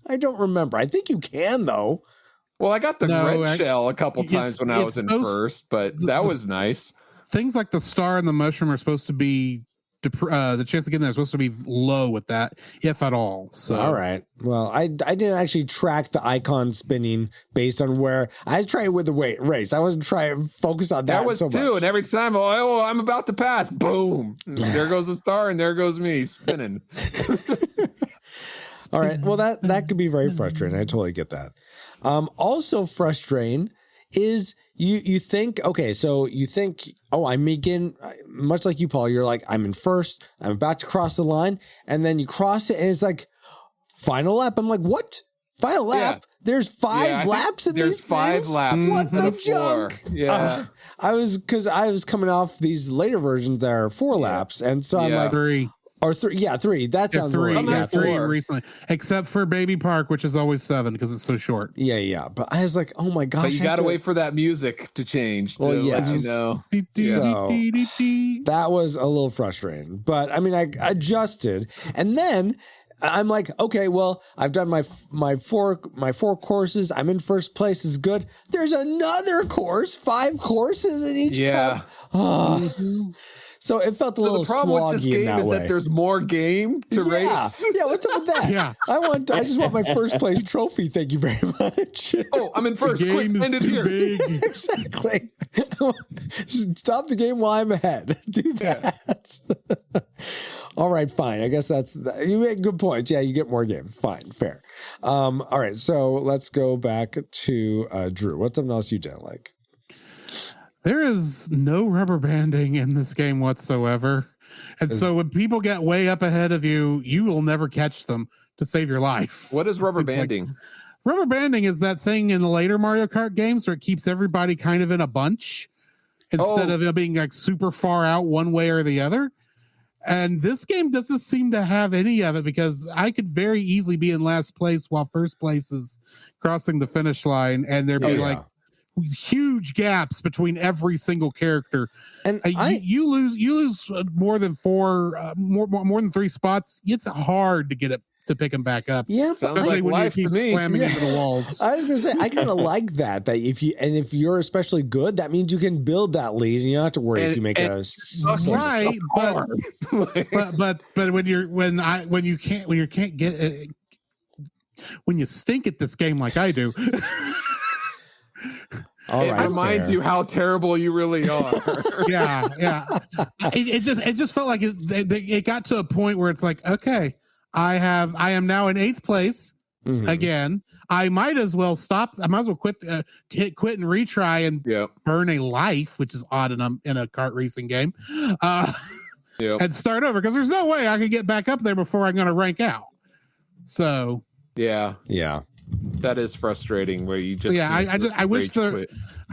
I don't remember. I think you can though. Well, I got the No, red shell a couple times when I it's was in supposed- first, but that was nice. Things like the star and the mushroom are supposed to be the chance of getting there is supposed to be low with that, if at all. So All right. Well, I didn't actually track the icon spinning based on where I was trying with the race. I wasn't trying to focus on that. That was so two, much. and every time, oh, I'm about to pass, boom! There goes the star, and there goes me spinning. All right. Well, that could be very frustrating. I totally get that. Also frustrating is you think, okay, so you think, oh, I'm making, much like you, Paul, you're like, I'm in first, I'm about to cross the line, and then you cross it, and it's like, final lap. I'm like, what? Final lap? There's 5 Yeah, I think laps in there's these 5 things? laps What in the the floor. junk? Yeah. I was coming off these later versions that are 4 laps, and so I'm Yeah. like, 3. or 3, yeah, 3. That Yeah, sounds 3. right. I'm Yeah, at 3 4. recently. Except for Baby Park, which is always 7 because it's so short. Yeah. But I was like, oh my gosh. But you I got have to to wait for that music to change to Well, let you yes. know. So- That was a little frustrating, but I mean, I adjusted, and then I'm like, okay, well, I've done my four courses. I'm in first place. Is good. There's another course, 5 courses in each. Yeah. course. So it felt a So little the problem with this sloggy in game is way. that there's more game to yeah. race. Yeah, what's up with that? Yeah. I just want my first place trophy. Thank you very much. Oh, I'm in first. The Quick, game end is it too here. big. Exactly. Stop the game while I'm ahead. Do that. All right, fine. I guess you make good points. Yeah, you get more games. Fine, fair. All right, so let's go back to Drew. What's something else you didn't like? There is no rubber banding in this game whatsoever. And so when people get way up ahead of you, you will never catch them to save your life. What is rubber It's like- banding? Rubber banding is that thing in the later Mario Kart games where it keeps everybody kind of in a bunch instead of it being like super far out one way or the other. And this game doesn't seem to have any of it because I could very easily be in last place while first place is crossing the finish line, and there'd be like huge gaps between every single character. And You lose more than 4 more than 3 spots. It's hard to get it to pick them back up. Yeah, Sounds Especially like when you life to keep me. slamming Yeah. into the walls. I was gonna say I kind of like that if you're especially good, that means you can build that lead and you don't have to worry if you make a Right, but when you stink at this game like I do. All It right, reminds fair. you how terrible you really are. yeah. It just felt like it got to a point where it's like, okay, I am now in 8th place again. I might as well stop. I might as well quit and retry and Yep. burn a life, which is odd in a kart racing game, Yep. and start over because there's no way I can get back up there before I'm going to rank out. So Yeah. Yeah. That is frustrating. Where you just I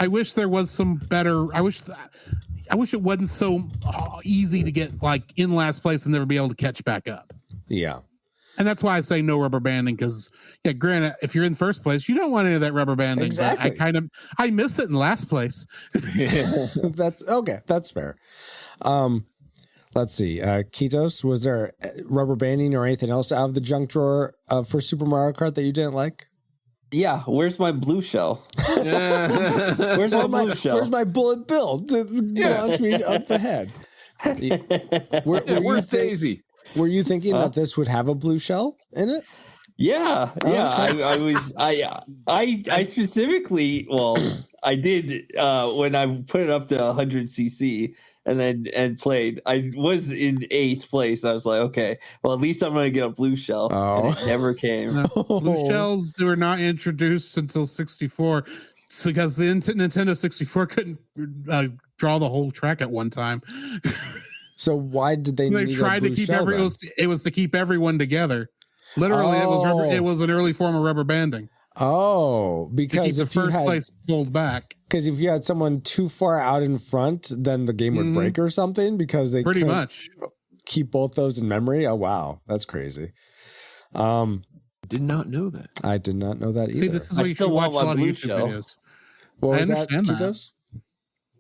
wish there was some better. I wish it wasn't so easy to get like in last place and never be able to catch back up. Yeah. And that's why I say no rubber banding, because granted, if you're in first place, you don't want any of that rubber banding. Exactly. But I miss it in last place. That's okay. That's fair. Let's see. Kitos, was there rubber banding or anything else out of the junk drawer for Super Mario Kart that you didn't like? Yeah, where's my blue shell? Where's my blue shell? Where's my bullet bill to launch me up the head? Where's Daisy? Were you thinking that this would have a blue shell in it? Yeah. I specifically, I did when I put it up to 100cc and played. I was in 8th place. I was like, okay, well, at least I'm going to get a blue shell. Oh. And it never came. No, blue shells were not introduced until 64, because the Nintendo 64 couldn't draw the whole track at one time. So why did they? They tried to keep it was to keep everyone together. Literally, it was an early form of rubber banding. Oh, because the first place pulled back. Because if you had someone too far out in front, then the game would break or something. Because they pretty much keep both those in memory. Oh wow, that's crazy. Did not know that. I did not know that either. See, this is why you should watch a lot of YouTube videos. What was that, Kitos?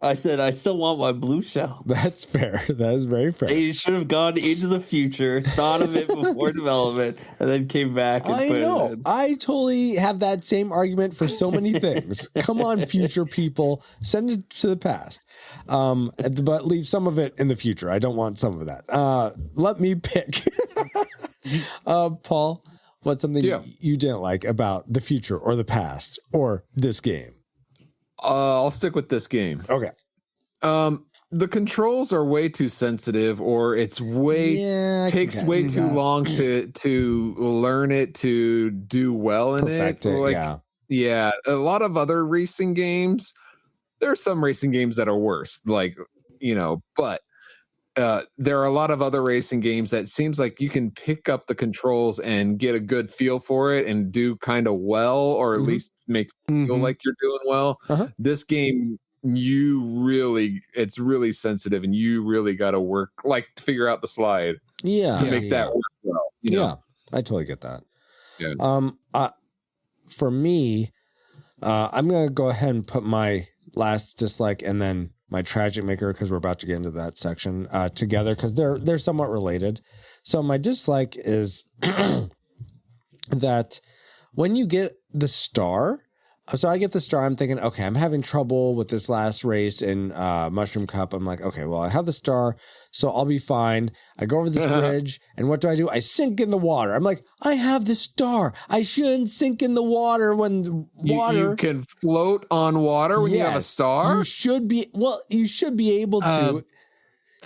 I said, I still want my blue shell. That's fair. That is very fair. They should have gone into the future, thought of it before development, and then came back and put it in. I totally have that same argument for so many things. Come on, future people. Send it to the past. But leave some of it in the future. I don't want some of that. Let me pick. Paul, what's something you didn't like about the future or the past or this game? I'll stick with this game. Okay. The controls are way too sensitive, or it's takes way too long to learn it, to do well in it. Yeah. A lot of other racing games, there are some racing games that are worse, but there are a lot of other racing games that seems like you can pick up the controls and get a good feel for it and do kind of well, or at least make it feel like you're doing well. This game, it's really sensitive, and you really got to work, to figure out the slide. To make that work well. You know? I totally get that. Yeah. For me, I'm going to go ahead and put my last dislike and then my tragic maker, because we're about to get into that section together, because they're somewhat related. So my dislike is that when you get the star, so I get the star, I'm thinking, okay, I'm having trouble with this last race in Mushroom Cup. I'm like, okay, well, I have the star, so I'll be fine. I go over this bridge, and what do? I sink in the water. I'm like, I have the star. I shouldn't sink in the water when water... You can float on water when you have a star? You should be able to.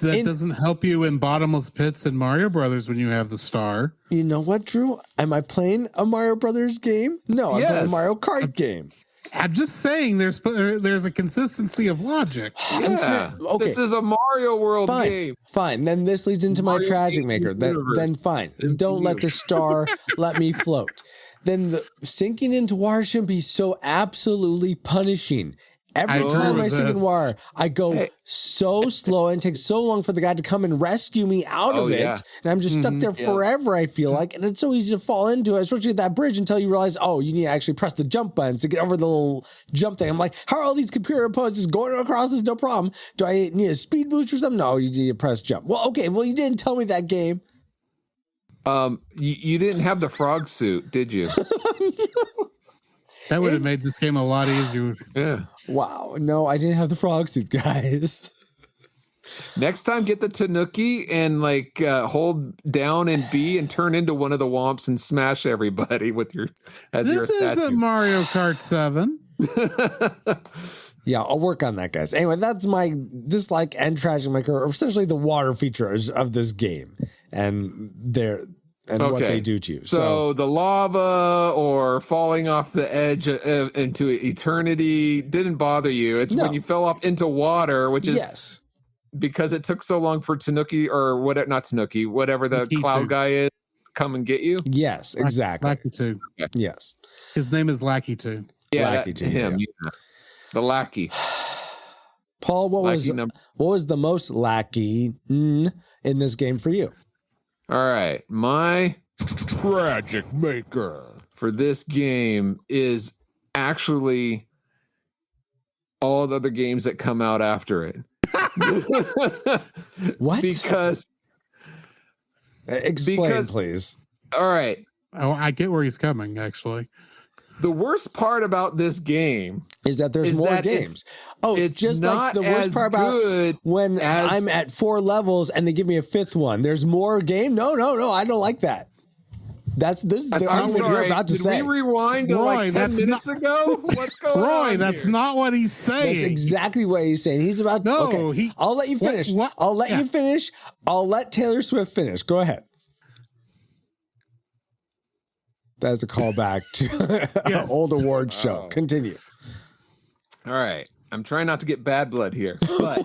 That doesn't help you in bottomless pits in Mario Brothers when you have the star. You know what, Drew? Am I playing a Mario Brothers game? No, I'm playing a Mario Kart game. I'm just saying there's a consistency of logic. Yeah. Okay. This is a Mario World game. Fine. Then this leads into my tragic maker. Then fine. Don't let the star let me float. Then the sinking into water shouldn't be so absolutely punishing. Every time I sink in water, I go so slow, and it takes so long for the guy to come and rescue me out of it. And I'm just stuck there forever, I feel like. And it's so easy to fall into it, especially at that bridge, until you realize, you need to actually press the jump button to get over the little jump thing. I'm like, how are all these computer opponents just going across this? No problem. Do I need a speed boost or something? No, you need to press jump. Well, okay. Well, you didn't tell me that game. You didn't have the frog suit, did you? That would have made this game a lot easier. Yeah. Wow. No, I didn't have the frog suit, guys. Next time, get the Tanuki and hold down and B and turn into one of the Womps and smash everybody with your statue. This isn't Mario Kart 7. Yeah, I'll work on that, guys. Anyway, that's my dislike and tragic maker, or essentially the water features of this game, and what they do to you. So the lava or falling off the edge into eternity didn't bother you. It's when you fell off into water, which is because it took so long for Tanuki, or whatever the cloud guy is, come and get you? Yes, exactly. Lackey 2. Yes. His name is Lackey 2. Yeah, Lackey too, him. yeah. Yeah. The lackey. Paul, what Lackey was the most lackey in this game for you? All right. My tragic maker for this game is actually all the other games that come out after it. What? Because Explain, please. All right. Oh, I get where he's coming, actually. The worst part about this game is that there's more games. It's just like the worst part about when I'm at 4 levels and they give me a 5th one. There's more game. No. I don't like that. This is the argument you're about to say. Did we rewind to like 10 minutes ago? What's going on? Roy, that's not what he's saying. That's exactly what he's saying. He's about to. No, okay, I'll let you finish. What? I'll let you finish. I'll let Taylor Swift finish. Go ahead. That's a callback to an old awards show. Continue. All right. I'm trying not to get bad blood here, but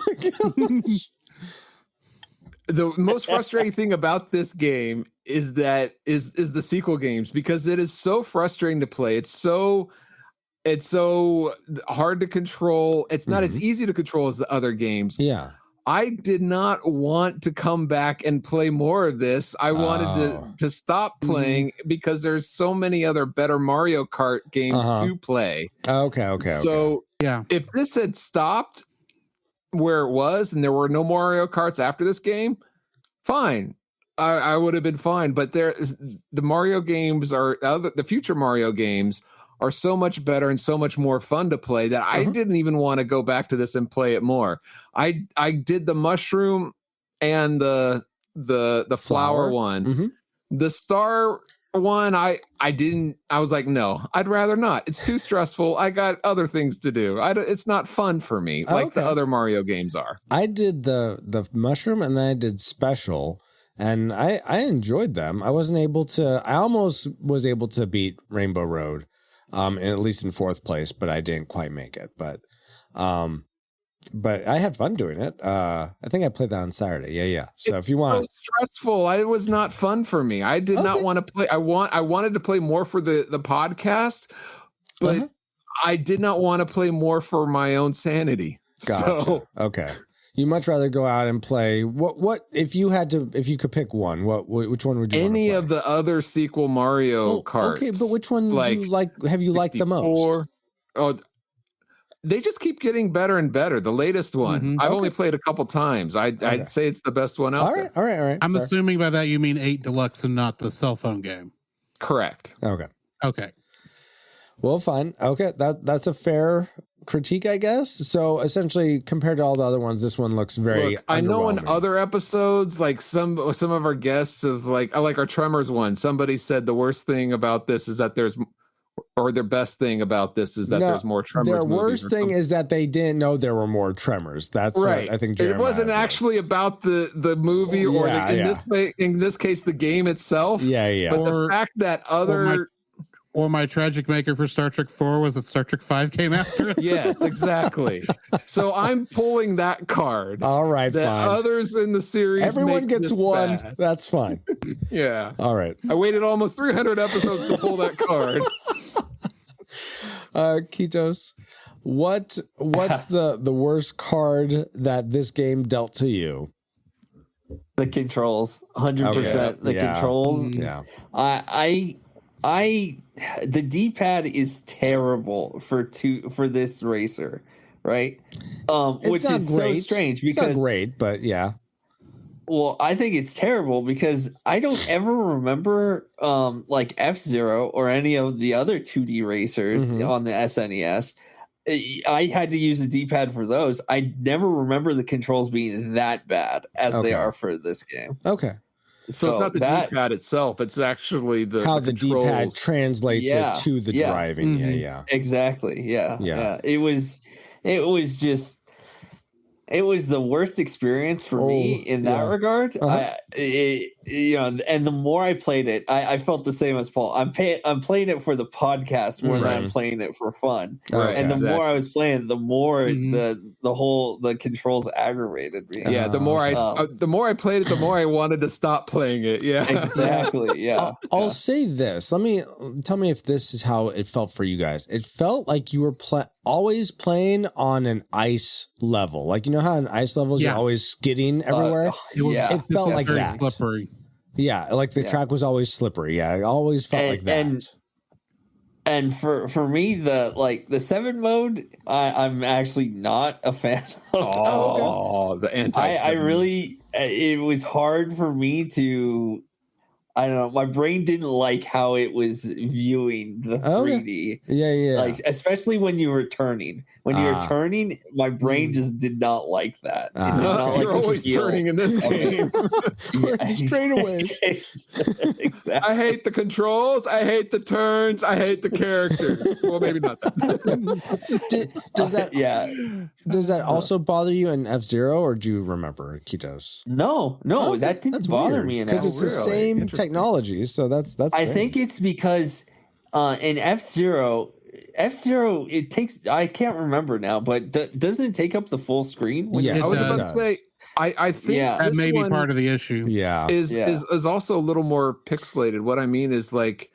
the most frustrating thing about this game is that is the sequel games, because it is so frustrating to play. It's so hard to control. It's not as easy to control as the other games. Yeah. I did not want to come back and play more of this. I wanted to stop playing because there's so many other better Mario Kart games to play. Okay. So if this had stopped where it was and there were no Mario Karts after this game, fine. I would have been fine. But the Mario games the future Mario games are so much better and so much more fun to play that I didn't even want to go back to this and play it more. I did the mushroom and the flower one. The star one, I was like, no, I'd rather not. It's too stressful. I got other things to do. It's not fun for me like the other Mario games are. I did the mushroom and then I did special, and I enjoyed them. I almost was able to beat Rainbow Road. At least in 4th place, but I didn't quite make it. But I had fun doing it. I think I played that on Saturday. Yeah. So if you want, so stressful. It was not fun for me. I did not want to play. I wanted to play more for the podcast, but I did not want to play more for my own sanity. Gotcha. So, okay. You much rather go out and play what if you could pick one, which one would you any want to play? of the other sequel Mario Kart? Okay, but which one do you like? Have you liked the most? Oh, they just keep getting better and better. The latest one, I've only played a couple times. I'd say it's the best one out there. All right. I'm assuming by that you mean 8 Deluxe and not the cell phone game. Correct. Okay. Well, fine. Okay, that's a fair critique, I guess. So essentially, compared to all the other ones, this one looks very. I know in other episodes, like some of our guests is like, I like our Tremors one. Somebody said the worst thing about this is that there's best thing about this is that there's more Tremors. Their worst thing is that they didn't know there were more Tremors. That's right. What I think Jeremiah it wasn't actually about the movie in this case the game itself. Yeah. But the fact that Or my tragic maker for Star Trek 4 was that Star Trek 5 came after it. Yes, exactly. So I'm pulling that card. All right, that fine. Others in the series, everyone gets one. Bad. That's fine. Yeah. All right. I waited almost 300 episodes to pull that card. Kitos, what's the worst card that this game dealt to you? The controls, 100%. The controls. Yeah. The D-pad is terrible for this racer, right? Which is so strange because it's not great, but yeah. Well, I think it's terrible because I don't ever remember like F-Zero or any of the other 2D racers on the SNES. I had to use the D-pad for those. I never remember the controls being that bad as they are for this game. Okay. So it's not the D-pad itself; it's actually how the D-pad translates it to the driving. Yeah. Exactly. Yeah. It was just it was the worst experience for me in that regard. And the more I played it, I felt the same as Paul. I'm playing it for the podcast more than I'm playing it for fun. Right. And the more I was playing, the more the controls aggravated me. Yeah, the more I played it, the more I wanted to stop playing it. Yeah, exactly. Yeah, I'll say this. Tell me if this is how it felt for you guys. It felt like you were always playing on an ice level. Like, you know how in ice levels you're always skidding everywhere? It felt like that. Slippery. Yeah, like the track was always slippery. Yeah, it always felt like that. And for me, the 7 mode, I'm actually not a fan of. The anti. I really, it was hard for me to. I don't know. My brain didn't like how it was viewing the 3D. Yeah. Like, especially when you were turning. When you were turning, my brain just did not like that. It did not You're always turning in this game. Straightaways. Exactly. I hate the controls. I hate the turns. I hate the characters. Well, maybe not that. Does that also bother you in F-Zero, or do you remember Kitos? No, that didn't bother me in because it's the same technology. So that's. I think it's because in F-Zero, it takes. I can't remember now, but doesn't it take up the full screen? Yeah, I was about to say. I think that may be part of the issue. Yeah, is also a little more pixelated. What I mean is, like,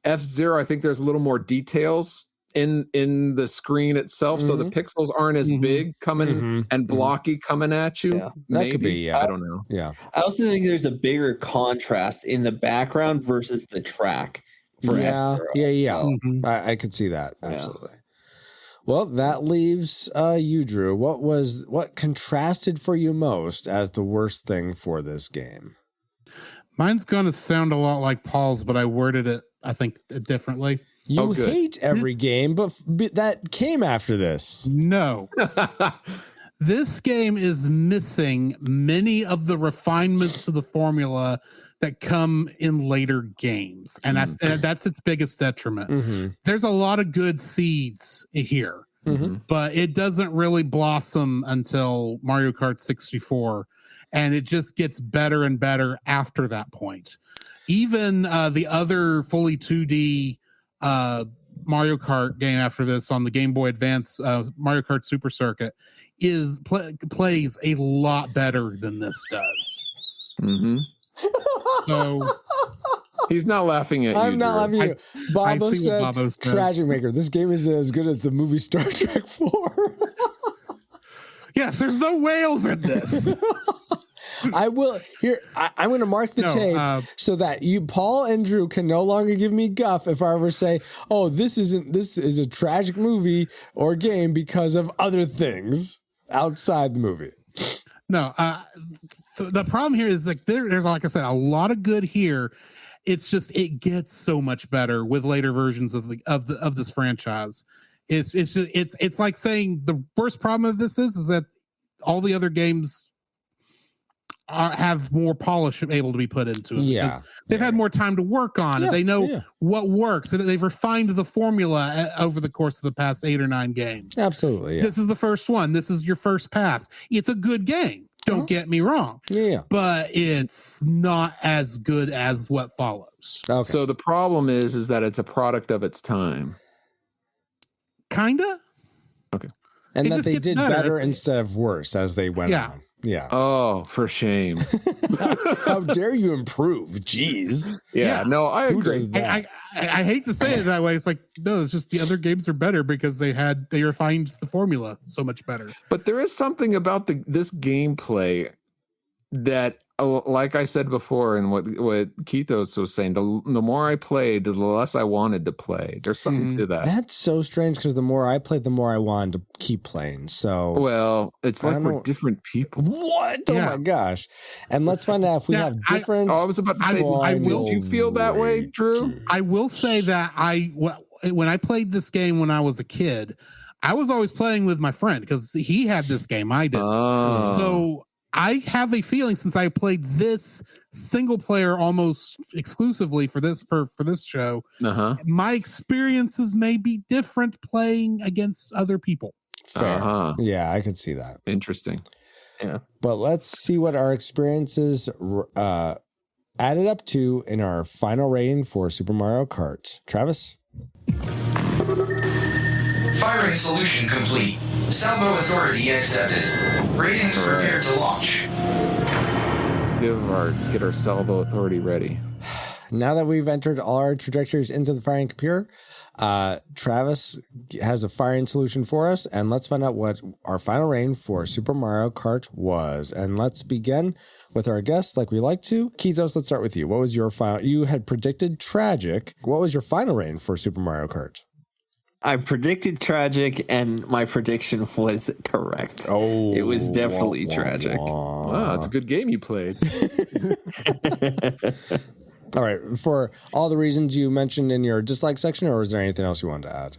F-Zero, I think there's a little more details in the screen itself, so the pixels aren't as big coming and blocky coming at you. Yeah. That could be. I don't know. Yeah, I also think there's a bigger contrast in the background versus the track. For F-Zero. I could see that absolutely. Well, that leaves you, Drew. What contrasted for you most as the worst thing for this game? Mine's going to sound a lot like Paul's, but I worded it, I think, differently. You hate every game, but that came after this. No. This game is missing many of the refinements to the formula that come in later games. And that's its biggest detriment. There's a lot of good seeds here, but it doesn't really blossom until Mario Kart 64. And it just gets better and better after that point. Even the other fully 2D Mario Kart game after this on the Game Boy Advance, Mario Kart Super Circuit, plays a lot better than this does. So he's not laughing at you. I'm not laughing at you. Bobo said, "Tragic Maker. This game is as good as the movie Star Trek 4." Yes, there's no whales in this. I'm going to mark the tape so that you, Paul and Drew, can no longer give me guff if I ever say, "Oh, this is a tragic movie or game because of other things outside the movie." No, the problem here is like there's, like I said, a lot of good here. It's just it gets so much better with later versions of this franchise. It's like saying the worst problem of this is that all the other games have more polish able to be put into it. Yeah, they've had more time to work on it. They know what works, and they've refined the formula over the course of the past 8 or 9 games. Absolutely. Yeah. This is the first one. This is your first pass. It's a good game. Don't get me wrong. Yeah. But it's not as good as what follows. Okay. So the problem is that it's a product of its time. Kinda. Okay. And that they did better instead of worse as they went on. Yeah. Oh, for shame. How dare you improve? Jeez. Yeah. No, I agree. I hate to say it that way. It's like, no, it's just the other games are better because they refined the formula so much better. But there is something about this gameplay that, like I said before, and what Keithos was saying, the more I played, the less I wanted to play. There's something to that. That's so strange because the more I played, the more I wanted to keep playing. So, well, it's like we're different people. What? Oh my gosh! And let's find out if we have different. I was about to say, will you feel that way, Drew? I will say that when I played this game when I was a kid, I was always playing with my friend because he had this game. I didn't. So I have a feeling, since I played this single player almost exclusively for this show, my experiences may be different playing against other people. Fair. Yeah, I could see that. Interesting. Yeah. But let's see what our experiences added up to in our final rating for Super Mario Kart. Travis? Firing solution complete. Salvo authority accepted. Ratings prepared to launch. Get our salvo authority ready. Now that we've entered all our trajectories into the firing computer, Travis has a firing solution for us, and let's find out what our final rating for Super Mario Kart was. And let's begin with our guests like we like to. Keithos, let's start with you. What was your final? You had predicted tragic. What was your final rating for Super Mario Kart? I predicted tragic, and my prediction was correct. Oh, it was definitely tragic. Wow, it's a good game you played. All right. For all the reasons you mentioned in your dislike section, or is there anything else you wanted to add?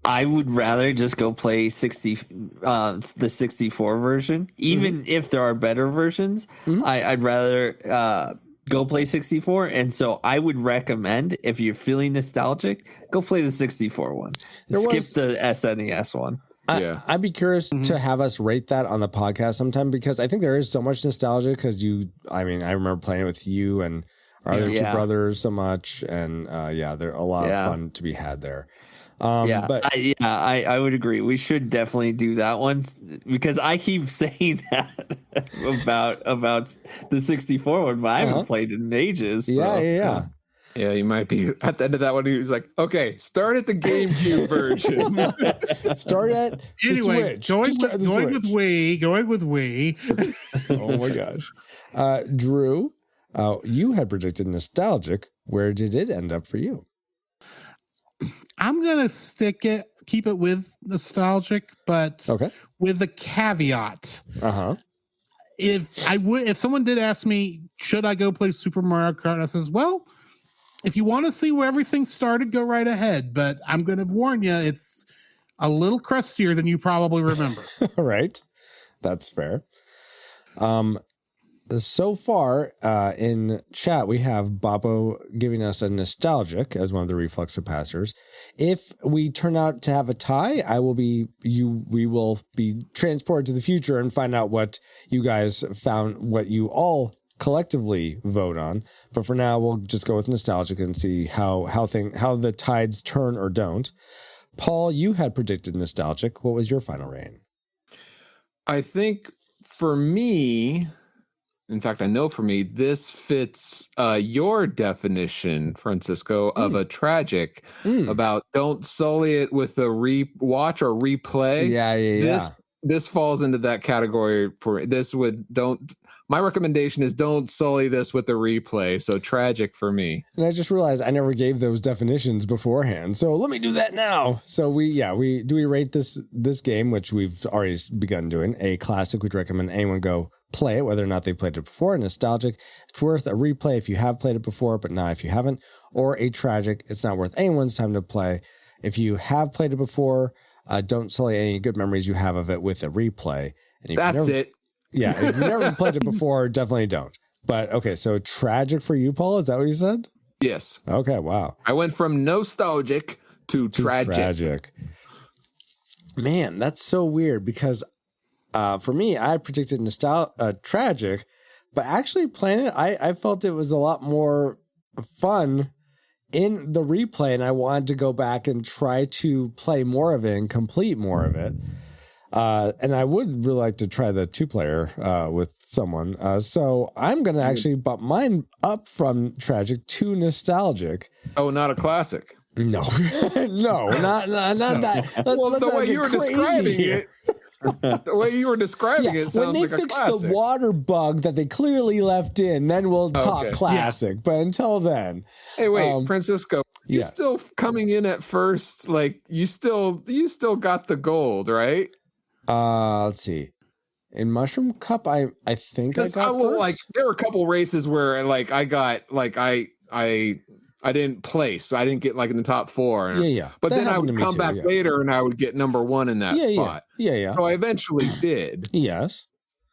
I would rather just go play the 64 version, even if there are better versions. I'd rather go play 64, and so I would recommend, if you're feeling nostalgic, go play the 64 one. Skip the SNES one. I'd be curious to have us rate that on the podcast sometime, because I think there is so much nostalgia, because I remember playing it with you and our other two brothers so much, and there's a lot of fun to be had there. But I would agree. We should definitely do that one, because I keep saying that about the 64 one, but I haven't played it in ages. So. Yeah. Yeah, you might be at the end of that one. He was like, "Okay, start at the GameCube version. Start at anyway. Going with Wii. Oh my gosh, Drew, you had predicted nostalgic. Where did it end up for you? I'm gonna keep it with nostalgic, but with the caveat. If someone did ask me, should I go play Super Mario Kart, I says, well, if you want to see where everything started, go right ahead. But I'm going to warn you, it's a little crustier than you probably remember. Right. That's fair. So far in chat, we have Babo giving us a nostalgic as one of the reflex capacitors. If we turn out to have a tie, we will be transported to the future and find out what you guys found, what you all collectively vote on. But for now, we'll just go with nostalgic and see how the tides turn or don't. Paul, you had predicted nostalgic. What was your final rating? I think for me, in fact, I know for me, this fits your definition, Francisco, of a tragic about don't sully it with a watch or replay. Yeah. This falls into that category for my recommendation is don't sully this with the replay. So tragic for me. And I just realized I never gave those definitions beforehand. So let me do that now. So we rate this game, which we've already begun doing, a classic. We'd recommend anyone go play it, whether or not they played it before. Nostalgic, it's worth a replay if you have played it before, but not if you haven't. Or a tragic, it's not worth anyone's time to play. If you have played it before, don't sully any good memories you have of it with a replay. And That's it. Yeah, if you've never played it before, definitely don't. But okay, so tragic for you, Paul, is that what you said? Yes. Okay, wow. I went from nostalgic to tragic. Man, that's so weird, because for me, I predicted tragic, but actually playing it, I felt it was a lot more fun in the replay, and I wanted to go back and try to play more of it and complete more of it. And I would really like to try the 2-player with someone. So I'm going to actually bump mine up from tragic to nostalgic. Oh, not a classic. No, not that. Well, the way you were describing it. The way you were describing it sounds like a classic. When they fix the water bug that they clearly left in, then we'll talk classic. Yeah. But until then, hey, wait, Francisco, you still coming in at first? Like you still got the gold, right? Let's see. In Mushroom Cup, I think I got first. Like there were a couple races where I didn't place, so I didn't get like in the top 4. Yeah. But then I would come back later and I would get number 1 in that spot. Yeah. So I eventually did. Yes.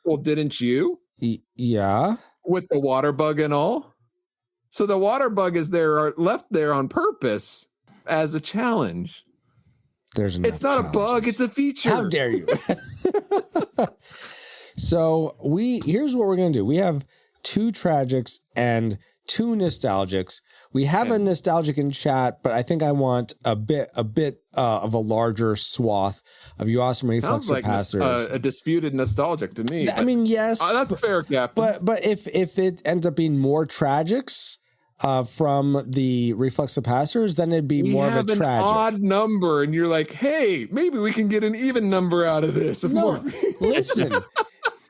Well, didn't you? Yeah. With the water bug and all. So the water bug is left there on purpose as a challenge. There's enough It's not a bug, it's a feature. How dare you? So here's what we're gonna do. We have 2 tragics and 2 nostalgics. We have a nostalgic in chat, but I think I want a bit of a larger swath of you awesome reflex capacitors. A disputed nostalgic to me. I mean, yes, that's a fair cap. But if it ends up being more tragics from the reflex capacitors, then it'd be more of a tragic. An odd number, and you're like, hey, maybe we can get an even number out of this. Listen,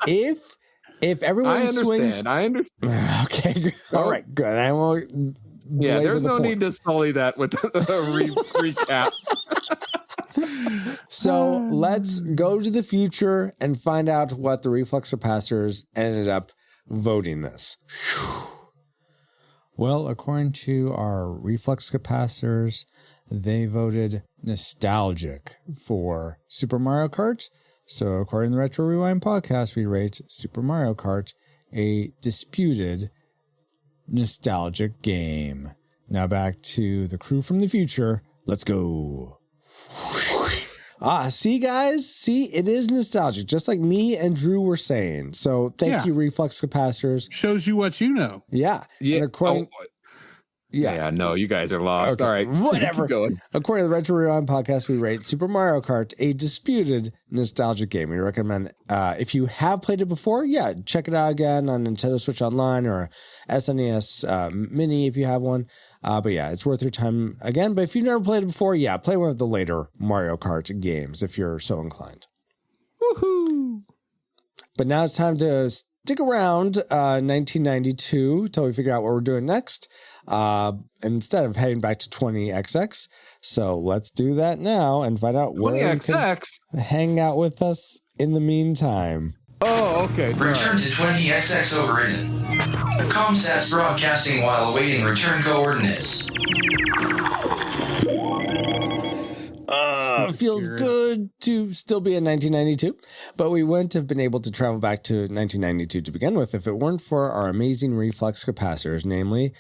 if everyone swings, I understand. Okay, all right, good. I won't. Yeah, there's no need to sully that with a recap. So let's go to the future and find out what the reflex capacitors ended up voting this. Well, according to our reflex capacitors, they voted nostalgic for Super Mario Kart. So according to the Retro Rewind podcast, we rate Super Mario Kart a disputed nostalgic game. Now back to the crew from the future. Let's go. See, guys? See, it is nostalgic, just like me and Drew were saying. So thank you, reflex capacitors. Shows you what you know. Yeah. And according, no, you guys are lost. Okay. All right. Whatever. Keep going. According to the Retro Rewind podcast, we rate Super Mario Kart a disputed nostalgic game. We recommend, if you have played it before, check it out again on Nintendo Switch Online or SNES Mini if you have one. But it's worth your time again. But if you've never played it before, play one of the later Mario Kart games if you're so inclined. Woohoo! But now it's time to stick around 1992 till we figure out what we're doing next. Instead of heading back to 20XX. So let's do that now and find out where you can hang out with us in the meantime. Oh, okay. Sorry. Return to 20XX overridden. Comsats broadcasting while awaiting return coordinates. It feels good to still be in 1992, but we wouldn't have been able to travel back to 1992 to begin with if it weren't for our amazing reflex capacitors, namely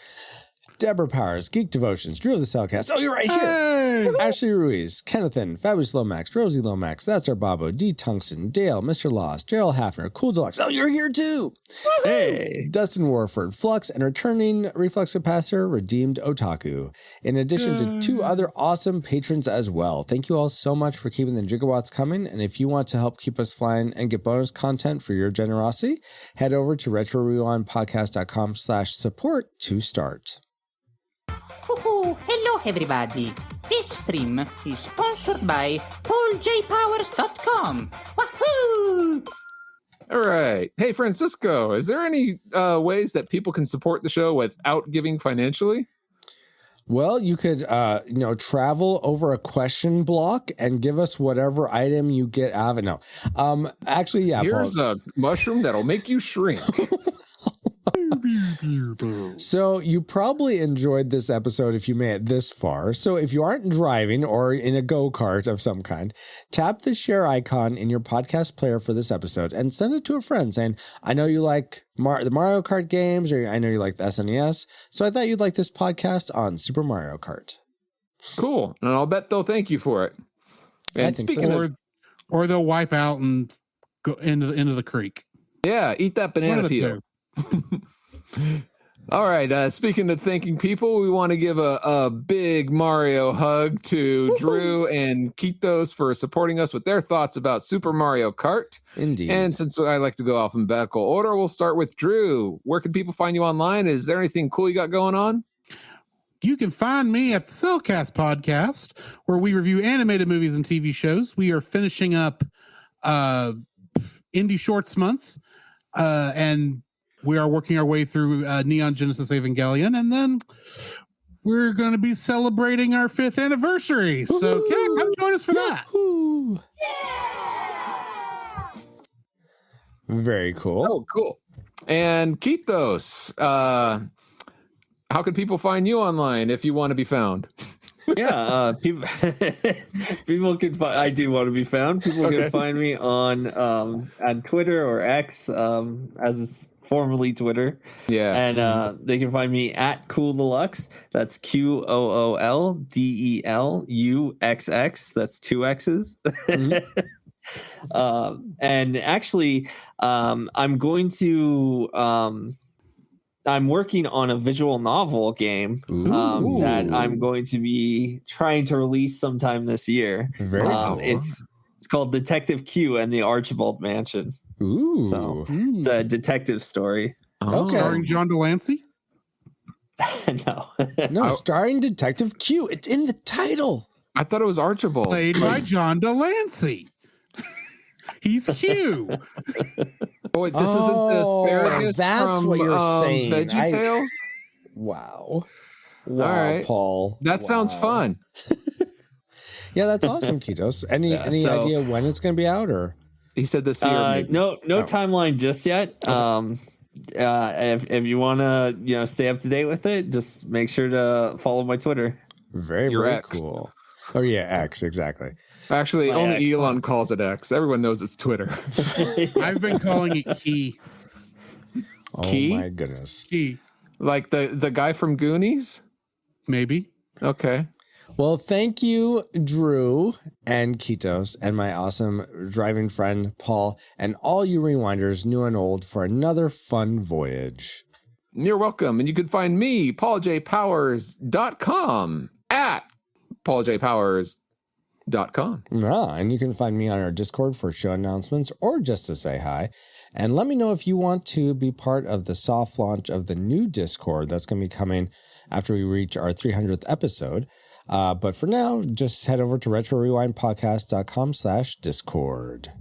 Deborah Powers, Geek Devotions, Drew of the Cellcast. Oh, you're right here. Ashley Ruiz, Kennethan, Fabulous Lomax, Rosie Lomax, That's Our Bobo, D. Tungsten, Dale, Mr. Lost, Gerald Hafner, Cool Deluxe. Oh, you're here too. Hey. Dustin Warford, Flux, and returning reflex capacitor, Redeemed Otaku. In addition to 2 other awesome patrons as well. Thank you all so much for keeping the gigawatts coming. And if you want to help keep us flying and get bonus content for your generosity, head over to retrorewindpodcast.com/support to start. Hello everybody. This stream is sponsored by PaulJPowers.com. Wahoo! All right. Hey, Francisco, is there any ways that people can support the show without giving financially? Well, you could, travel over a question block and give us whatever item you get out of it. No, actually, Here's a mushroom that'll make you shrink. So you probably enjoyed this episode if you made it this far. So if you aren't driving or in a go-kart of some kind, tap the share icon in your podcast player for this episode and send it to a friend saying, I know you like the Mario Kart games, or I know you like the SNES, so I thought you'd like this podcast on Super Mario Kart. Cool. And I'll bet they'll thank you for it. And speaking or they'll wipe out and go into the creek. Yeah, eat that banana peel. All right. Speaking of thanking people, we want to give a big Mario hug to Drew and Kitos for supporting us with their thoughts about Super Mario Kart. Indeed. And since I like to go alphabetical order, we'll start with Drew. Where can people find you online? Is there anything cool you got going on? You can find me at the Cellcast podcast, where we review animated movies and TV shows. We are finishing up Indie Shorts Month, and we are working our way through Neon Genesis Evangelion, and then we're going to be celebrating our 5th anniversary. Woo-hoo! So, come join us for that. Yeah! Very cool. Oh, cool. And Kitos, how can people find you online if you want to be found? People can find. I do want to be found. People can find me on Twitter or X as formerly Twitter. Yeah. And they can find me at Cool Deluxe. That's QOOLDELUXX. That's 2 X's. And actually, I'm going to I'm working on a visual novel game that I'm going to be trying to release sometime this year. Very cool. It's called Detective Q and the Archibald Mansion. Ooh. So it's a detective story. Okay. Starring John Delancey? No. No, starring Detective Q. It's in the title. I thought it was Archibald. Played by John Delancey. He's Q. Boy, this isn't the asparagus that's from what you're saying. VeggieTales? Wow. All right. Paul. That sounds fun. Yeah, that's awesome, Kitos. Any idea when it's going to be out, or? He said this year. No timeline just yet. If you want to, stay up to date with it, just make sure to follow my Twitter. Very X. cool. Oh yeah, X, exactly. Actually, My only X. Elon calls it X. Everyone knows it's Twitter. I've been calling it Key. Key? Oh my goodness. Key. Like the guy from Goonies? Maybe. Okay. Well, thank you, Drew and Kitos, and my awesome driving friend, Paul, and all you rewinders, new and old, for another fun voyage. You're welcome. And you can find me, pauljpowers.com, at pauljpowers.com. And you can find me on our Discord for show announcements or just to say hi. And let me know if you want to be part of the soft launch of the new Discord that's going to be coming after we reach our 300th episode. But for now, just head over to retrorewindpodcast.com/Discord.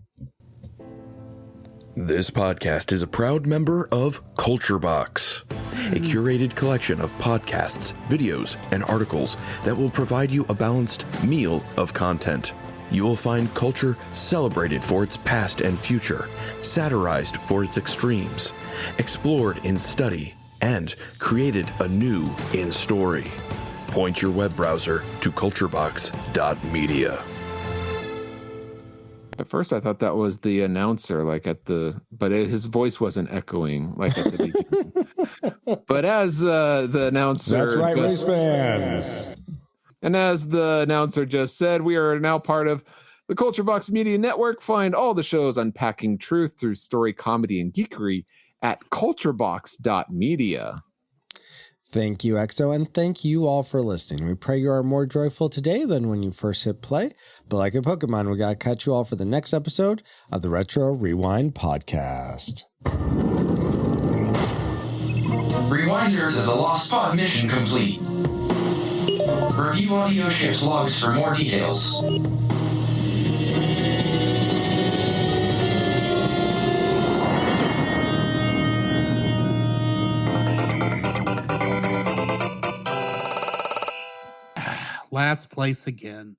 This podcast is a proud member of Culture Box, a curated collection of podcasts, videos, and articles that will provide you a balanced meal of content. You will find culture celebrated for its past and future, satirized for its extremes, explored in study, and created anew in story. Point your web browser to culturebox.media. At first, I thought that was the announcer, but his voice wasn't echoing like at the beginning. But as the announcer, That's right, race fans. And as the announcer just said, we are now part of the Culture Box Media Network. Find all the shows unpacking truth through story, comedy, and geekery at culturebox.media. Thank you, EXO, and thank you all for listening. We pray you are more joyful today than when you first hit play. But like a Pokemon, we got to catch you all for the next episode of the Retro Rewind Podcast. Rewinders of the Lost Pod mission complete. Review audio ship's logs for more details. Last place again.